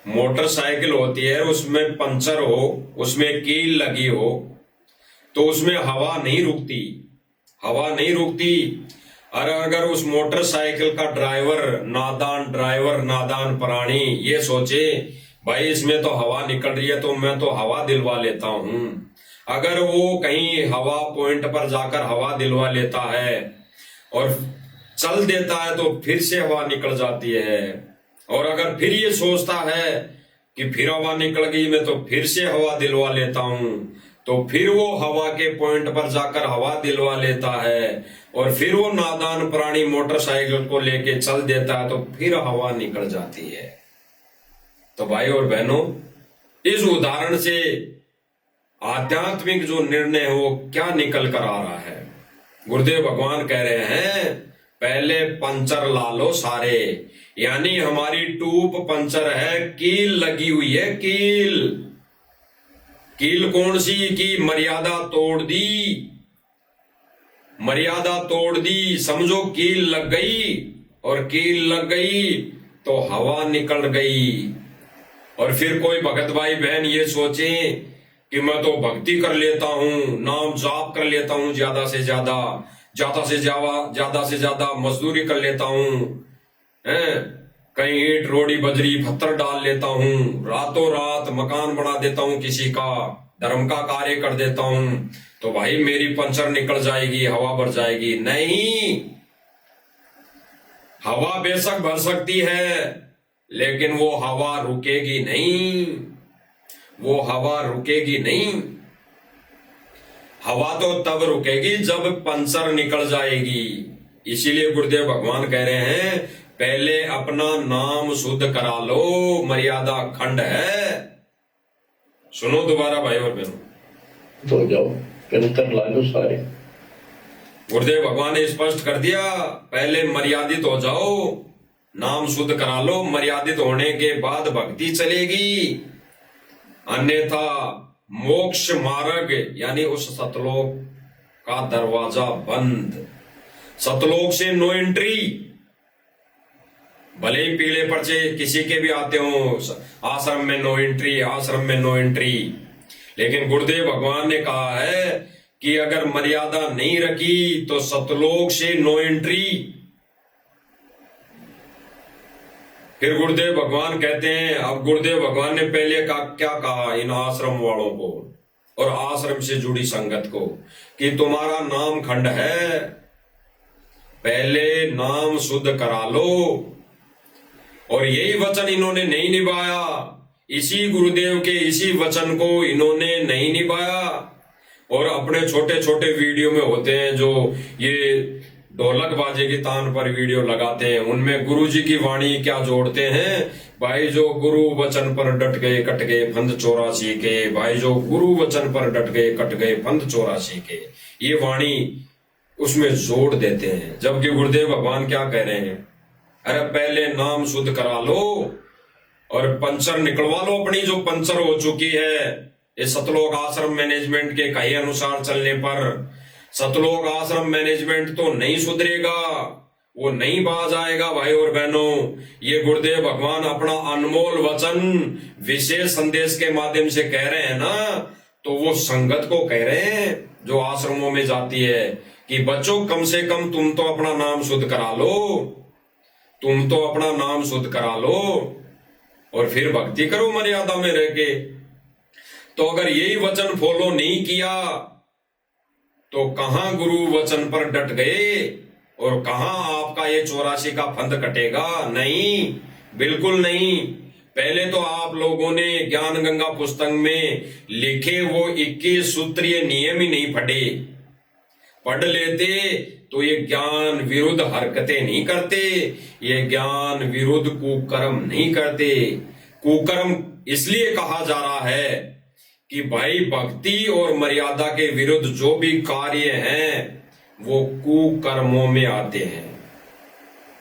मोटरसाइकिल होती है, उसमें पंचर हो, उसमें कील लगी हो, तो उसमें हवा नहीं रुकती, हवा नहीं रुकती। और अगर उस मोटरसाइकिल का ड्राइवर नादान प्राणी ये सोचे भाई इसमें तो हवा निकल रही है तो मैं तो हवा दिलवा लेता हूं, अगर वो कहीं हवा पॉइंट पर जाकर हवा दिलवा लेता है और चल देता है तो फिर से हवा निकल जाती है, और अगर फिर ये सोचता है कि फिर हवा निकल गई मैं तो फिर से हवा दिलवा लेता हूं, तो फिर वो हवा के पॉइंट पर जाकर हवा दिलवा लेता है, और फिर वो नादान प्राणी मोटरसाइकिल को लेके चल देता है तो फिर हवा निकल जाती है। तो भाई और बहनों, इस उदाहरण से आध्यात्मिक जो निर्णय है वो क्या निकल कर आ रहा है। गुरुदेव भगवान कह रहे हैं पहले पंचर ला लो सारे, यानी हमारी टूप पंचर है, कील लगी हुई है, कील। कील कौन सी? की मर्यादा तोड़ दी, मर्यादा तोड़ दी, समझो कील लग गई, और कील लग गई तो हवा निकल गई। और फिर कोई भगत भाई बहन ये सोचे कि मैं तो भक्ति कर लेता हूं, नाम जाप कर लेता हूं, ज्यादा से ज्यादा मजदूरी कर लेता हूं, कहीं ईंट रोड़ी बजरी पत्थर डाल लेता हूं, रातों रात मकान बना देता हूं, किसी का धर्म का कार्य कर देता हूं, तो भाई मेरी पंचर निकल जाएगी, हवा भर जाएगी। नहीं, हवा बेशक भर सकती है, लेकिन वो हवा रुकेगी नहीं, वो हवा रुकेगी नहीं। हवा तो तब रुकेगी जब पंचर निकल जाएगी। इसीलिए गुरुदेव भगवान कह रहे हैं, पहले अपना नाम शुद्ध करा लो, मर्यादा खंड है। सुनो दोबारा भाई और बहनों, तो जाओ फिल्टर ला लो सारे। गुरुदेव भगवान ने स्पष्ट कर दिया, पहले मर्यादित हो जाओ, नाम शुद्ध करा लो, मर्यादित होने के बाद भक्ति चलेगी, अन्यथा मोक्ष मार्ग यानी उस सतलोक का दरवाजा बंद। सतलोक से नो एंट्री। भले ही पीले पर्चे किसी के भी आते हो, आश्रम में नो एंट्री, आश्रम में नो एंट्री, लेकिन गुरुदेव भगवान ने कहा है कि अगर मर्यादा नहीं रखी तो सतलोक से नो एंट्री। फिर गुरुदेव भगवान कहते हैं, अब गुरुदेव भगवान ने पहले क्या कहा इन आश्रम वालों को और आश्रम से जुड़ी संगत को, कि तुम्हारा नाम खंड है, पहले नाम शुद्ध करा लो। और यही वचन इन्होंने नहीं निभाया, इसी गुरुदेव के इसी वचन को इन्होंने नहीं निभाया, और अपने छोटे छोटे वीडियो में होते हैं जो ये ढोलक बाजे की तान पर वीडियो लगाते हैं, उनमें गुरु जी की वाणी क्या जोड़ते हैं, भाई जो गुरु वचन पर डट गए कट गए फंद 84 के, भाई जो गुरु वचन पर डट गए कट गए फंद 84 के, ये वाणी उसमें जोड़ देते हैं। जबकि गुरुदेव भगवान क्या कह रहे हैं, अरे पहले नाम शुद्ध करा लो और पंचर निकलवा लो अपनी, जो पंचर हो चुकी है इस सतलोक आश्रम मैनेजमेंट के कहे अनुसार चलने पर। सतलोक आश्रम मैनेजमेंट तो नहीं सुधरेगा, वो नहीं बाज आएगा भाई और बहनों। ये गुरुदेव भगवान अपना अनमोल वचन विशेष संदेश के माध्यम से कह रहे हैं ना, तो वो संगत को कह रहे हैं जो आश्रमों में जाती है कि बच्चों कम से कम तुम तो अपना नाम शुद्ध करा लो, तुम तो अपना नाम शुद्ध करा लो और फिर भक्ति करो मर्यादा में रह के। तो अगर यही वचन फॉलो नहीं किया तो कहां गुरु वचन पर डट गए और कहां आपका ये 84 का फंद कटेगा? नहीं, बिल्कुल नहीं। पहले तो आप लोगों ने ज्ञान गंगा पुस्तक में लिखे वो 21 सूत्रीय नियम ही नहीं पढ़ लेते तो ये ज्ञान विरुद्ध हरकतें नहीं करते, ये ज्ञान विरुद्ध कुकर्म नहीं करते। कुकर्म इसलिए कहा जा रहा है कि भाई भक्ति और मर्यादा के विरुद्ध जो भी कार्य हैं वो कुकर्मों में आते हैं,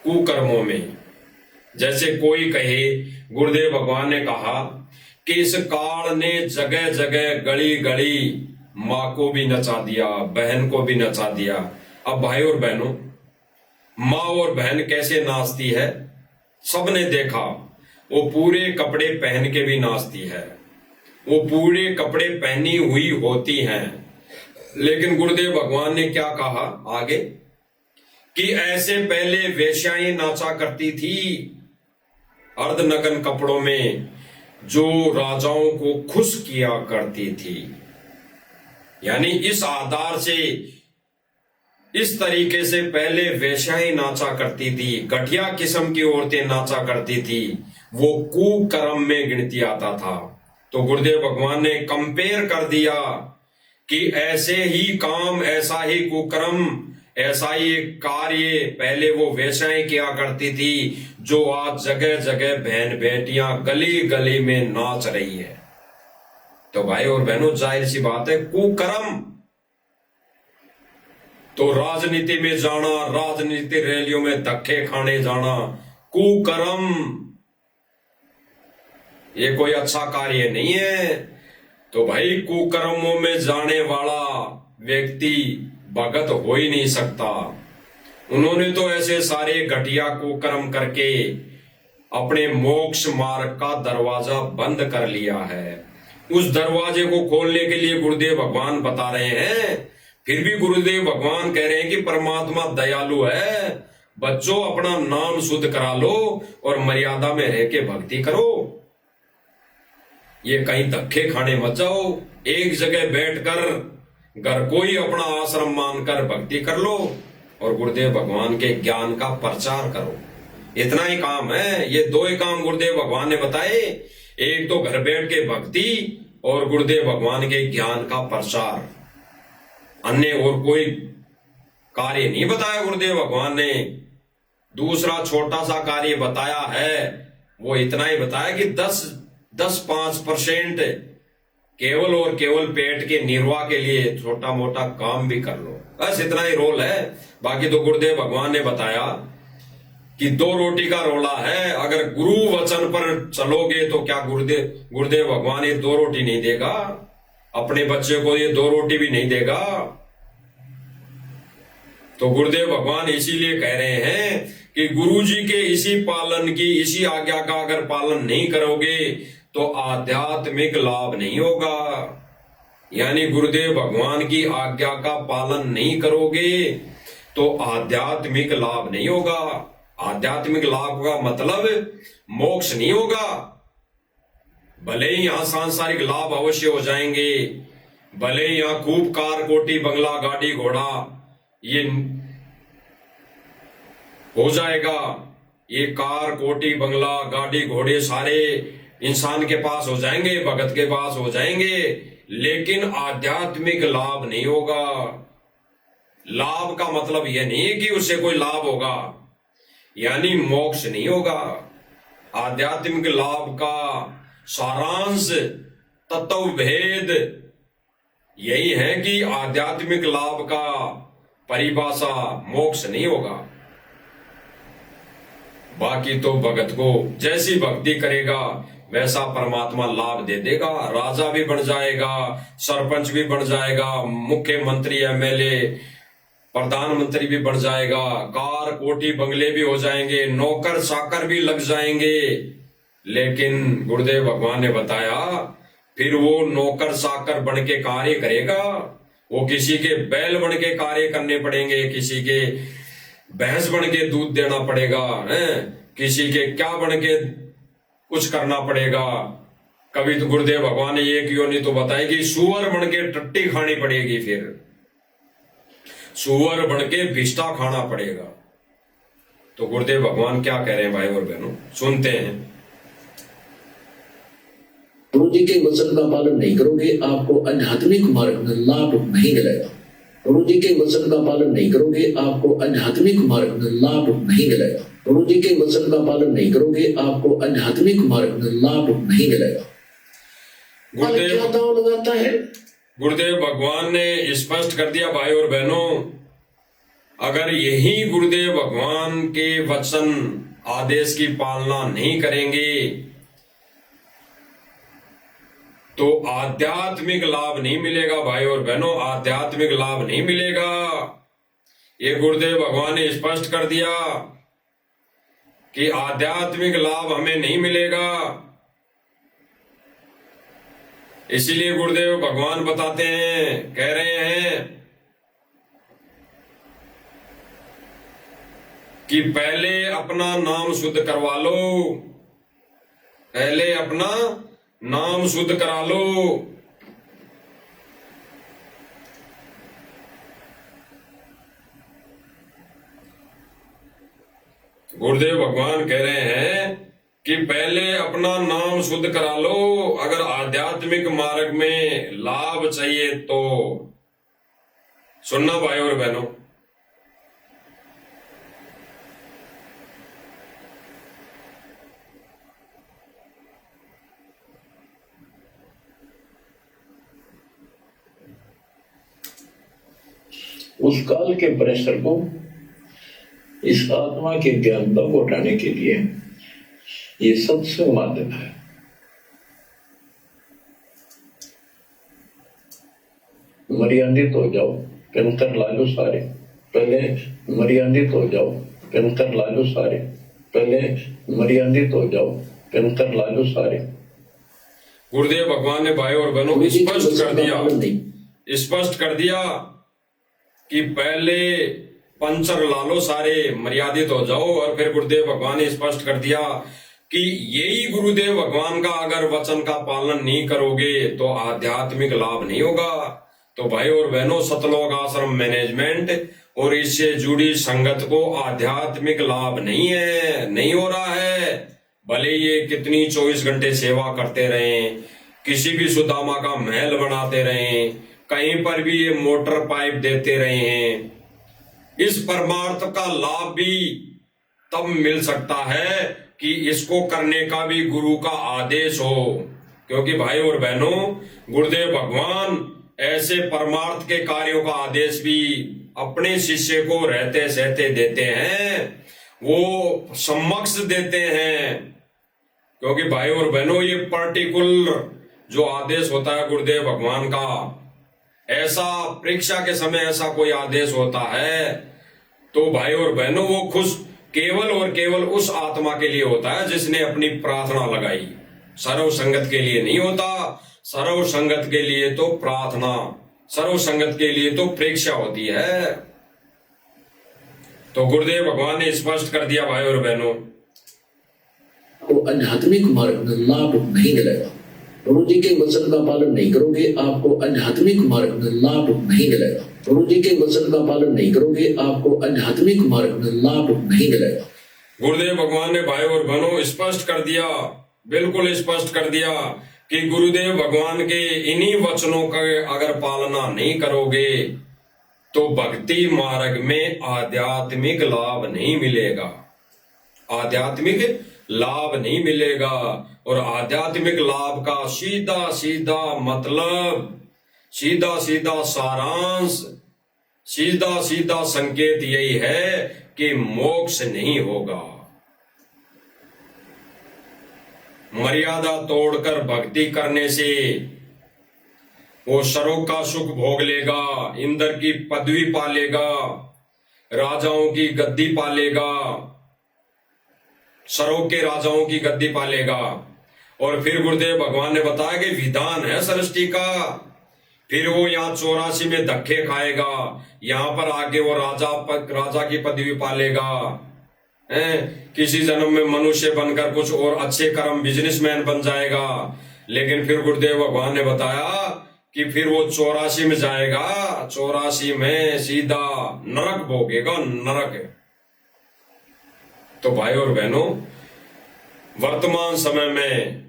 कुकर्मों में। जैसे कोई कहे, गुरुदेव भगवान ने कहा कि इस काल ने जगह जगह गली गली माँ को भी नचा दिया, बहन को भी नचा दिया। अब भाई और बहनों, माँ और बहन कैसे नाचती है सबने देखा, वो पूरे कपड़े पहन के भी नाचती है, वो पूरे कपड़े पहनी हुई होती हैं। लेकिन गुरुदेव भगवान ने क्या कहा आगे कि ऐसे पहले वेश्याएं नाचा करती थी अर्धनग्न कपड़ों में, जो राजाओं को खुश किया करती थी। यानी इस आधार से, इस तरीके से पहले वेश्याएं नाचा करती थी, घटिया किस्म की औरतें नाचा करती थी, वो कुकर्म में गिनती आता था। तो गुरुदेव भगवान ने कंपेयर कर दिया कि ऐसे ही काम, ऐसा ही कुकर्म, ऐसा ही एक कार्य पहले वो वेश्याएं किया करती थी, जो आज जगह जगह बहन बेटियां गली गली में नाच रही है। तो भाई और बहनों, जाहिर सी बात है कुकर्म। तो राजनीति में जाना, राजनीति रैलियों में धक्के खाने जाना, कुकर्म, ये कोई अच्छा कार्य नहीं है। तो भाई कुकर्मों में जाने वाला व्यक्ति भगत हो ही नहीं सकता। उन्होंने तो ऐसे सारे घटिया कुकर्म करके अपने मोक्ष मार्ग का दरवाजा बंद कर लिया है। उस दरवाजे को खोलने के लिए गुरुदेव भगवान बता रहे हैं। फिर भी गुरुदेव भगवान कह रहे हैं कि परमात्मा दयालु है, बच्चों अपना नाम शुद्ध करा लो और मर्यादा में रह के भक्ति करो। ये कहीं धक्के खाने मत जाओ, एक जगह बैठकर घर को ही अपना आश्रम मानकर भक्ति कर लो और गुरुदेव भगवान के ज्ञान का प्रचार करो। इतना ही काम है। ये दो ही काम गुरुदेव भगवान ने बताए, एक तो घर बैठ के भक्ति और गुरुदेव भगवान के ज्ञान का प्रचार। अन्य और कोई कार्य नहीं बताया गुरुदेव भगवान ने। दूसरा छोटा सा कार्य बताया है, वो इतना ही बताया कि 10-5% केवल और केवल पेट के निर्वाह के लिए छोटा मोटा काम भी कर लो, बस इतना ही रोल है। बाकी तो गुरुदेव भगवान ने बताया कि 2 रोटी का रोला है। अगर गुरु वचन पर चलोगे तो क्या गुरुदेव भगवान ये 2 रोटी नहीं देगा? अपने बच्चे को ये 2 रोटी भी नहीं देगा? तो गुरुदेव भगवान इसीलिए कह रहे हैं कि गुरु जी के इसी पालन की, इसी आज्ञा का अगर पालन नहीं करोगे तो आध्यात्मिक लाभ नहीं होगा। यानी गुरुदेव भगवान की आज्ञा का पालन नहीं करोगे तो आध्यात्मिक लाभ नहीं होगा। आध्यात्मिक लाभ का मतलब मोक्ष नहीं होगा। भले ही यहां सांसारिक लाभ अवश्य हो जाएंगे, भले ही यहां खूब कार कोठी बंगला गाड़ी घोड़ा ये हो जाएगा, ये कार कोठी बंगला गाड़ी घोड़े सारे इंसान के पास हो जाएंगे, भगत के पास हो जाएंगे, लेकिन आध्यात्मिक लाभ नहीं होगा। लाभ का मतलब यह नहीं है कि उससे कोई लाभ होगा, यानी मोक्ष नहीं होगा। आध्यात्मिक लाभ का सारांश, तत्व भेद यही है कि आध्यात्मिक लाभ का परिभाषा मोक्ष नहीं होगा। बाकी तो भगत को जैसी भक्ति करेगा वैसा परमात्मा लाभ दे देगा। राजा भी बन जाएगा, सरपंच भी बन जाएगा, मुख्यमंत्री एमएलए प्रधानमंत्री भी बन जाएगा, कार कोठी बंगले भी हो जाएंगे, नौकर चाकर भी लग जाएंगे। लेकिन गुरुदेव भगवान ने बताया फिर वो नौकर चाकर बन के कार्य करेगा, वो किसी के बैल बन के कार्य करने पड़ेंगे, किसी के भैंस बन के दूध देना पड़ेगा, किसी के क्या बन के कुछ करना पड़ेगा। कभी तो गुरुदेव भगवान ने एक योनि तो बताई कि सुअर बन के टट्टी खानी पड़ेगी, फिर सुअर बन के भिष्टा खाना पड़ेगा। तो गुरुदेव भगवान क्या कह रहे हैं भाई और बहनों, सुनते हैं। गुरु जी के वचन का पालन नहीं करोगे आपको आध्यात्मिक मार्ग में लाभ नहीं मिलेगा। गुरु जी के वचन का पालन नहीं करोगे आपको आध्यात्मिक मार्ग में लाभ नहीं मिलेगा। गुरु जी के वचन का पालन नहीं करोगे आपको आध्यात्मिक मार्ग में लाभ नहीं मिलेगा। क्या दाव लगाता है? गुरुदेव भगवान ने स्पष्ट कर दिया भाई और बहनों, अगर यही गुरुदेव भगवान के वचन आदेश की पालना नहीं करेंगे तो आध्यात्मिक लाभ नहीं मिलेगा। भाई और बहनों, आध्यात्मिक लाभ नहीं मिलेगा। ये गुरुदेव भगवान ने स्पष्ट कर दिया कि आध्यात्मिक लाभ हमें नहीं मिलेगा। इसीलिए गुरुदेव भगवान बताते हैं, कह रहे हैं कि पहले अपना नाम शुद्ध करवा लो, पहले अपना नाम शुद्ध करा लो। गुरुदेव भगवान कह रहे हैं कि पहले अपना नाम शुद्ध करा लो। अगर आध्यात्मिक मार्ग में लाभ चाहिए तो सुनना भाई और बहनों, उस काल के प्रेशर को इस आत्मा के ज्ञानता को उठाने के लिए ये सत्संग माध्यम है। मर्यादित हो जाओ, कंकर ला लो सारे, पहले मर्यादित हो जाओ, कंकर ला लो सारे, पहले मर्यादित हो जाओ, कंकर ला लो सारे। गुरुदेव भगवान ने भाई और बहनों गुरु जी के स्पष्ट वचन कर का दिया, पालन नहीं। स्पष्ट कर दिया कि पहले पंचर ला लो, सारे मर्यादित हो जाओ। और फिर गुरुदेव भगवान ने स्पष्ट कर दिया कि यही गुरुदेव भगवान का अगर वचन का पालन नहीं करोगे तो आध्यात्मिक लाभ नहीं होगा। तो भाई और बहनों, सतलोक आश्रम मैनेजमेंट और इससे जुड़ी संगत को आध्यात्मिक लाभ नहीं है, नहीं हो रहा है। भले ये कितनी 24 घंटे सेवा करते रहें, किसी भी सुदामा का महल बनाते रहें, कहीं पर भी ये मोटर पाइप देते रहे हैं, इस परमार्थ का लाभ भी तब मिल सकता है कि इसको करने का भी गुरु का आदेश हो। क्योंकि भाई और बहनों, गुरुदेव भगवान ऐसे परमार्थ के कार्यों का आदेश भी अपने शिष्य को रहते सहते देते हैं, वो समक्ष देते हैं। क्योंकि भाई और बहनों, ये पर्टिकुलर जो आदेश होता है गुरुदेव भगवान का, ऐसा परीक्षा के समय ऐसा कोई आदेश होता है तो भाई और बहनों, वो खुश केवल और केवल उस आत्मा के लिए होता है जिसने अपनी प्रार्थना लगाई। सर्व संगत के लिए नहीं होता। सर्व संगत के लिए तो प्रार्थना, सर्व संगत के लिए तो परीक्षा होती है। तो गुरुदेव भगवान ने स्पष्ट कर दिया भाई और बहनों, वो आध्यात्मिक मार्ग में लाभ नहीं मिलेगा। गुरु जी के वचन का पालन नहीं करोगे, आपको आध्यात्मिक मार्ग में लाभ नहीं मिलेगा। गुरु जी के वचन का पालन नहीं करोगे, आपको आध्यात्मिक मार्ग में लाभ नहीं मिलेगा। गुरुदेव भगवान ने भाई और बहनों स्पष्ट कर दिया, बिल्कुल स्पष्ट कर दिया कि गुरुदेव भगवान के इन्हीं वचनों का अगर पालना नहीं करोगे तो भक्ति मार्ग में आध्यात्मिक लाभ नहीं मिलेगा, आध्यात्मिक लाभ नहीं मिलेगा। और आध्यात्मिक लाभ का सीधा सीधा मतलब, सीधा सीधा सारांश, सीधा सीधा संकेत यही है कि मोक्ष नहीं होगा। मर्यादा तोड़कर भक्ति करने से वो सरोग का सुख भोग लेगा, इंद्र की पदवी पालेगा, राजाओं की गद्दी पालेगा, सरोग के राजाओं की गद्दी पालेगा। और फिर गुरुदेव भगवान ने बताया कि विधान है सृष्टि का, फिर वो यहाँ 84 में धक्के खाएगा, यहाँ पर आके वो राजा की पदवी पालेगा, किसी जन्म में मनुष्य बनकर कुछ और अच्छे कर्म बिजनेसमैन बन जाएगा। लेकिन फिर गुरुदेव भगवान ने बताया कि फिर वो 84 में जाएगा, 84 में सीधा नरक भोगेगा, नरक। तो भाई और बहनों, वर्तमान समय में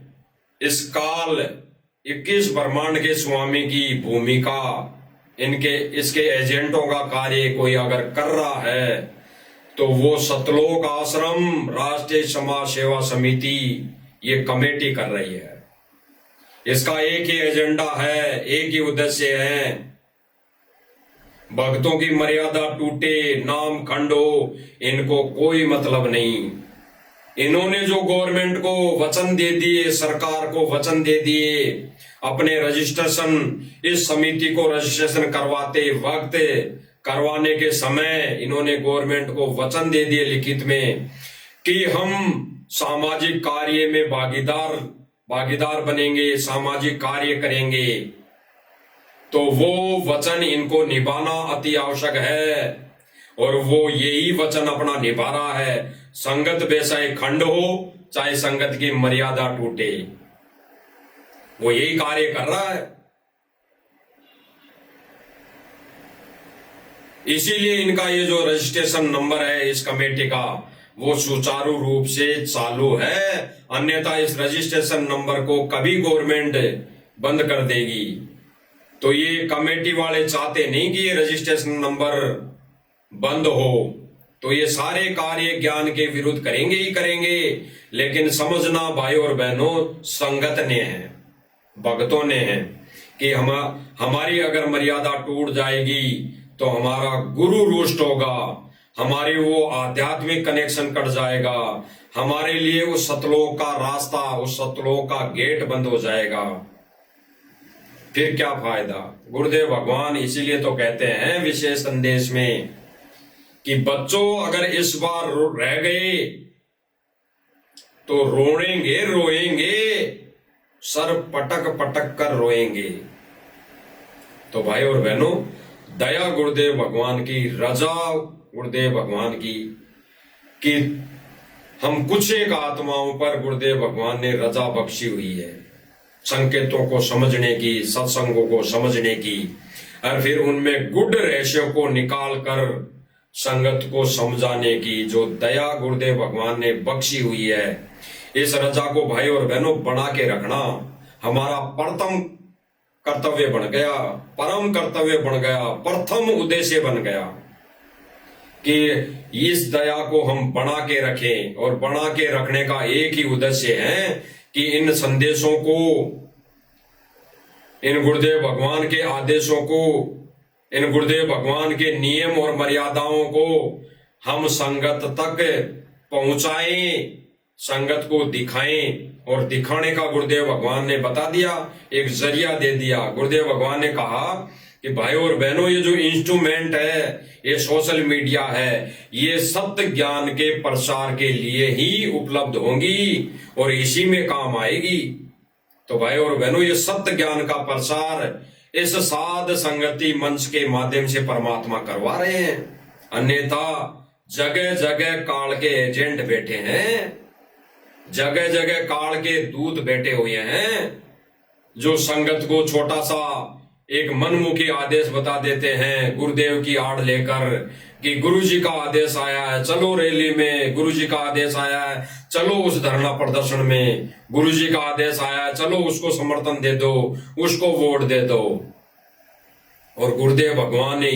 इस काल 21 ब्रह्मांड के स्वामी की भूमिका, इसके एजेंटों का कार्य कोई अगर कर रहा है तो वो सतलोक आश्रम राष्ट्रीय समाज सेवा समिति ये कमेटी कर रही है। इसका एक ही एजेंडा है, एक ही उद्देश्य है, भक्तों की मर्यादा टूटे, नाम खंड हो, इनको कोई मतलब नहीं। इन्होंने जो गवर्नमेंट को वचन दे दिए, सरकार को वचन दे दिए, अपने रजिस्ट्रेशन, इस समिति को रजिस्ट्रेशन करवाते वक्त, करवाने के समय इन्होंने गवर्नमेंट को वचन दे दिए लिखित में कि हम सामाजिक कार्य में भागीदार बनेंगे, सामाजिक कार्य करेंगे। तो वो वचन इनको निभाना अति आवश्यक है और वो यही वचन अपना निभा रहा है। संगत बेचाहे खंड हो, चाहे संगत की मर्यादा टूटे, वो यही कार्य कर रहा है। इसीलिए इनका ये जो रजिस्ट्रेशन नंबर है इस कमेटी का, वो सुचारू रूप से चालू है। अन्यथा इस रजिस्ट्रेशन नंबर को कभी गवर्नमेंट बंद कर देगी। तो ये कमेटी वाले चाहते नहीं कि ये रजिस्ट्रेशन नंबर बंद हो, तो ये सारे कार्य ज्ञान के विरुद्ध करेंगे ही करेंगे। लेकिन समझना भाई और बहनों, संगत ने है, भक्तों ने है कि हमारी अगर मर्यादा टूट जाएगी तो हमारा गुरु रुष्ट होगा, हमारी वो आध्यात्मिक कनेक्शन कट जाएगा, हमारे लिए उस सतलोक का रास्ता, उस सतलोक का गेट बंद हो जाएगा, फिर क्या फायदा। गुरुदेव भगवान इसीलिए तो कहते हैं विशेष संदेश में कि बच्चों अगर इस बार रह गए तो रोएंगे, सर पटक पटक कर रोएंगे। तो भाई और बहनों, दया गुरुदेव भगवान की, रजा गुरुदेव भगवान की कि हम कुछ एक आत्माओं पर गुरुदेव भगवान ने रजा बख्शी हुई है, संकेतों को समझने की, सत्संगों को समझने की, और फिर उनमें गुड रहस्यों को निकाल कर संगत को समझाने की जो दया गुरुदेव भगवान ने बख्शी हुई है। इस रजा को भाई और बहनों बना के रखना हमारा प्रथम कर्तव्य बन गया, परम कर्तव्य बन गया, प्रथम उद्देश्य बन गया कि इस दया को हम बना के रखें। और बना के रखने का एक ही उद्देश्य है कि इन संदेशों को, इन गुरुदेव भगवान के आदेशों को, इन गुरुदेव भगवान के नियम और मर्यादाओं को हम संगत तक पहुंचाएं, संगत को दिखाएं। और दिखाने का गुरुदेव भगवान ने बता दिया, एक जरिया दे दिया। गुरुदेव भगवान ने कहा कि भाई और बहनों, ये जो इंस्ट्रूमेंट है, ये सोशल मीडिया है, ये सत्य ज्ञान के प्रसार के लिए ही उपलब्ध होंगी और इसी में काम आएगी। तो भाई और बहनों, ये सत्य ज्ञान का प्रसार इस साध संगति मंच के माध्यम से परमात्मा करवा रहे हैं। अन्यथा जगह जगह काल के एजेंट बैठे हैं, जगह जगह काल के दूत बैठे हुए हैं, जो संगत को छोटा सा एक मनमुखी आदेश बता देते हैं गुरुदेव की आड़ लेकर कि गुरुजी का आदेश आया है, चलो रैली में, गुरुजी का आदेश आया है, चलो उस धरना प्रदर्शन में, गुरुजी का आदेश आया है, चलो उसको समर्थन दे दो, उसको वोट दे दो। और गुरुदेव भगवान ने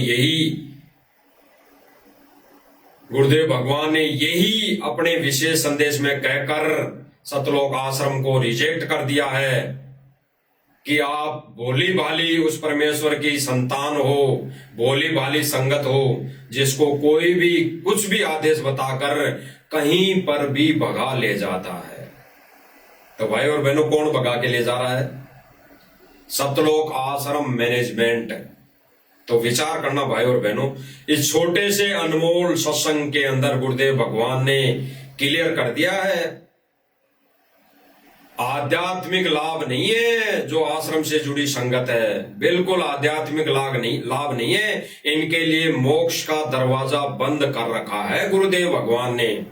यही अपने विशेष संदेश में कहकर सतलोक आश्रम को रिजेक्ट कर दिया है कि आप भोली भाली उस परमेश्वर की संतान हो, भोली भाली संगत हो, जिसको कोई भी कुछ भी आदेश बताकर कहीं पर भी भगा ले जाता है। तो भाई और बहनों, कौन भगा के ले जा रहा है? सतलोक आश्रम मैनेजमेंट। तो विचार करना भाई और बहनों, इस छोटे से अनमोल सत्संग के अंदर गुरुदेव भगवान ने क्लियर कर दिया है, आध्यात्मिक लाभ नहीं है जो आश्रम से जुड़ी संगत है, बिल्कुल आध्यात्मिक लाभ नहीं है। इनके लिए मोक्ष का दरवाजा बंद कर रखा है गुरुदेव भगवान ने।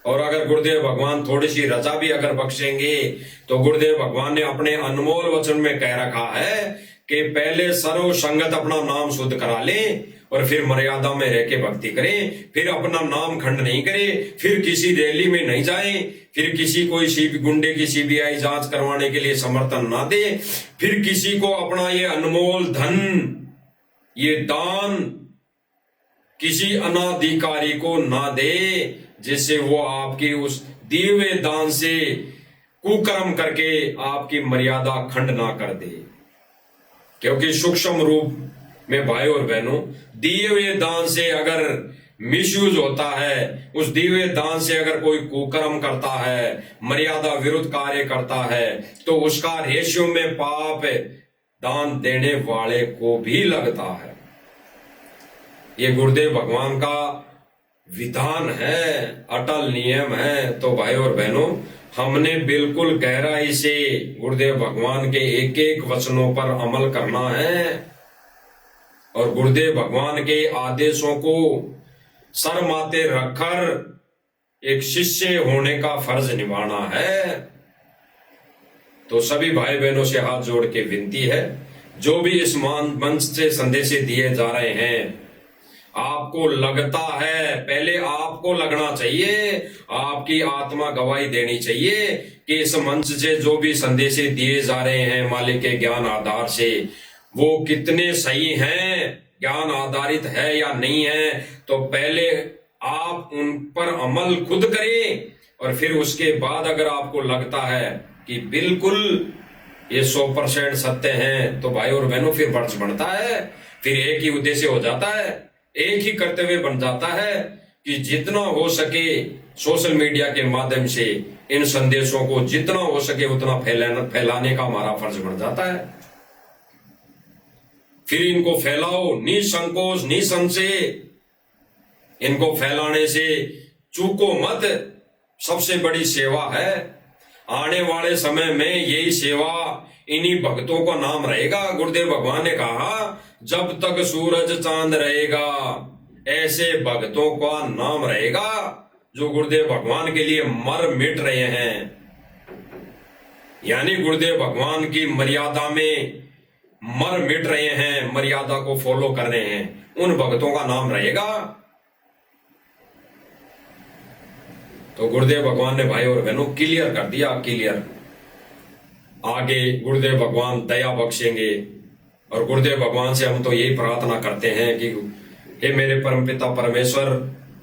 और अगर गुरुदेव भगवान थोड़ी सी रजा भी अगर बख्शेंगे तो गुरुदेव भगवान ने अपने अनमोल वचन में कह रखा है कि पहले सर्व संगत अपना नाम शुद्ध करा ले और फिर मर्यादा में रह के भक्ति करें, फिर अपना नाम खंड नहीं करे, फिर किसी रैली में नहीं जाए, फिर किसी कोई गुंडे की सीबीआई जांच करवाने के लिए समर्थन ना दे, फिर किसी को अपना ये अनमोल धन, ये दान किसी अनाधिकारी को ना दे, जिससे वो आपकी उस दिए हुए दान से कुकर्म करके आपकी मर्यादा खंड ना कर दे। क्योंकि सूक्ष्म रूप में भाई और बहनों, दिए हुए दान से अगर मिसयूज होता है, उस दिए हुए दान से अगर कोई कुकर्म करता है, मर्यादा विरुद्ध कार्य करता है, तो उसका रेशियो में पाप दान देने वाले को भी लगता है। ये गुरुदेव भगवान का विधान है, अटल नियम है। तो भाई और बहनों, हमने बिल्कुल गहराई से गुरुदेव भगवान के एक एक वचनों पर अमल करना है और गुरुदेव भगवान के आदेशों को सर माथे रखकर एक शिष्य होने का फर्ज निभाना है। तो सभी भाई बहनों से हाथ जोड़ के विनती है, जो भी इस मंच से संदेश दिए जा रहे हैं, आपको लगता है, पहले आपको लगना चाहिए, आपकी आत्मा गवाही देनी चाहिए कि इस मंच से जो भी संदेश दिए जा रहे हैं मालिक के ज्ञान आधार से, वो कितने सही हैं, ज्ञान आधारित है या नहीं है। तो पहले आप उन पर अमल खुद करें और फिर उसके बाद अगर आपको लगता है कि बिल्कुल ये 100% सत्य हैं, तो भाई और बहनों फिर फर्ज बनता है, फिर एक ही उद्देश्य हो जाता है, एक ही कर्तव्य बन जाता है कि जितना हो सके सोशल मीडिया के माध्यम से इन संदेशों को जितना हो सके उतना फैलाने का हमारा फर्ज बन जाता है। फिर इनको फैलाओ निसंकोच निसंशय, इनको फैलाने से चूको मत, सबसे बड़ी सेवा है। आने वाले समय में यही सेवा इन्हीं भक्तों का नाम रहेगा। गुरुदेव भगवान ने कहा जब तक सूरज चांद रहेगा ऐसे भक्तों का नाम रहेगा जो गुरुदेव भगवान के लिए मर मिट रहे हैं। यानी गुरुदेव भगवान की मर्यादा में मर मिट रहे हैं, मर्यादा को फॉलो कर रहे हैं, उन भक्तों का नाम रहेगा। तो गुरुदेव भगवान ने भाई और बहनों क्लियर कर दिया, क्लियर। आगे गुरुदेव भगवान दया बख्शेंगे और गुरुदेव भगवान से हम तो यही प्रार्थना करते हैं कि हे मेरे परमपिता परमेश्वर,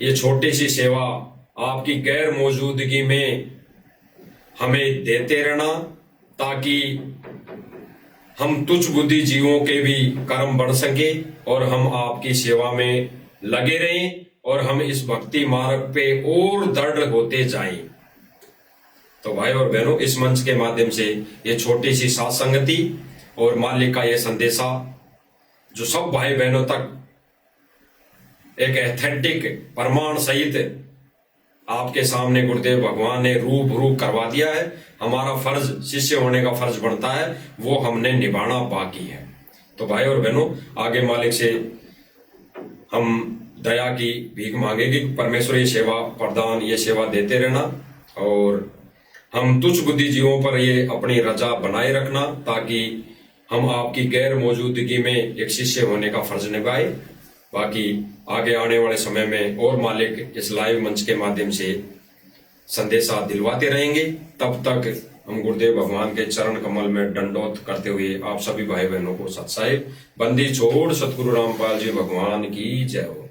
ये छोटी सी सेवा आपकी गैर मौजूदगी में हमें देते रहना ताकि हम तुच्छ बुद्धि जीवों के भी कर्म बढ़ सके और हम आपकी सेवा में लगे रहें और हम इस भक्ति मार्ग पे और दृढ़ होते जाएं। तो भाई और बहनों, इस मंच के माध्यम से ये छोटी सी साथ संगति और मालिक का ये संदेशा जो सब भाई बहनों तक एक एथेंटिक प्रमाण सहित आपके सामने गुरुदेव भगवान ने रूप करवा दिया है। हमारा फर्ज, शिष्य होने का फर्ज बनता है, वो हमने निभाना बाकी है। तो भाई और बहनों, आगे मालिक से हम दया की भीख मांगेंगे कि परमेश्वर ये सेवा प्रदान, ये सेवा देते रहना और हम तुच्छ बुद्धि जीवों पर ये अपनी रजा बनाए रखना ताकि हम आपकी गैर मौजूदगी में एक शिष्य होने का फर्ज निभाए। बाकी आगे आने वाले समय में और मालिक इस लाइव मंच के माध्यम से संदेशा दिलवाते रहेंगे। तब तक हम गुरुदेव भगवान के चरण कमल में दंडोत करते हुए आप सभी भाई बहनों को सत्साहिब बंदी छोड़ सतगुरु रामपाल जी भगवान की जय हो।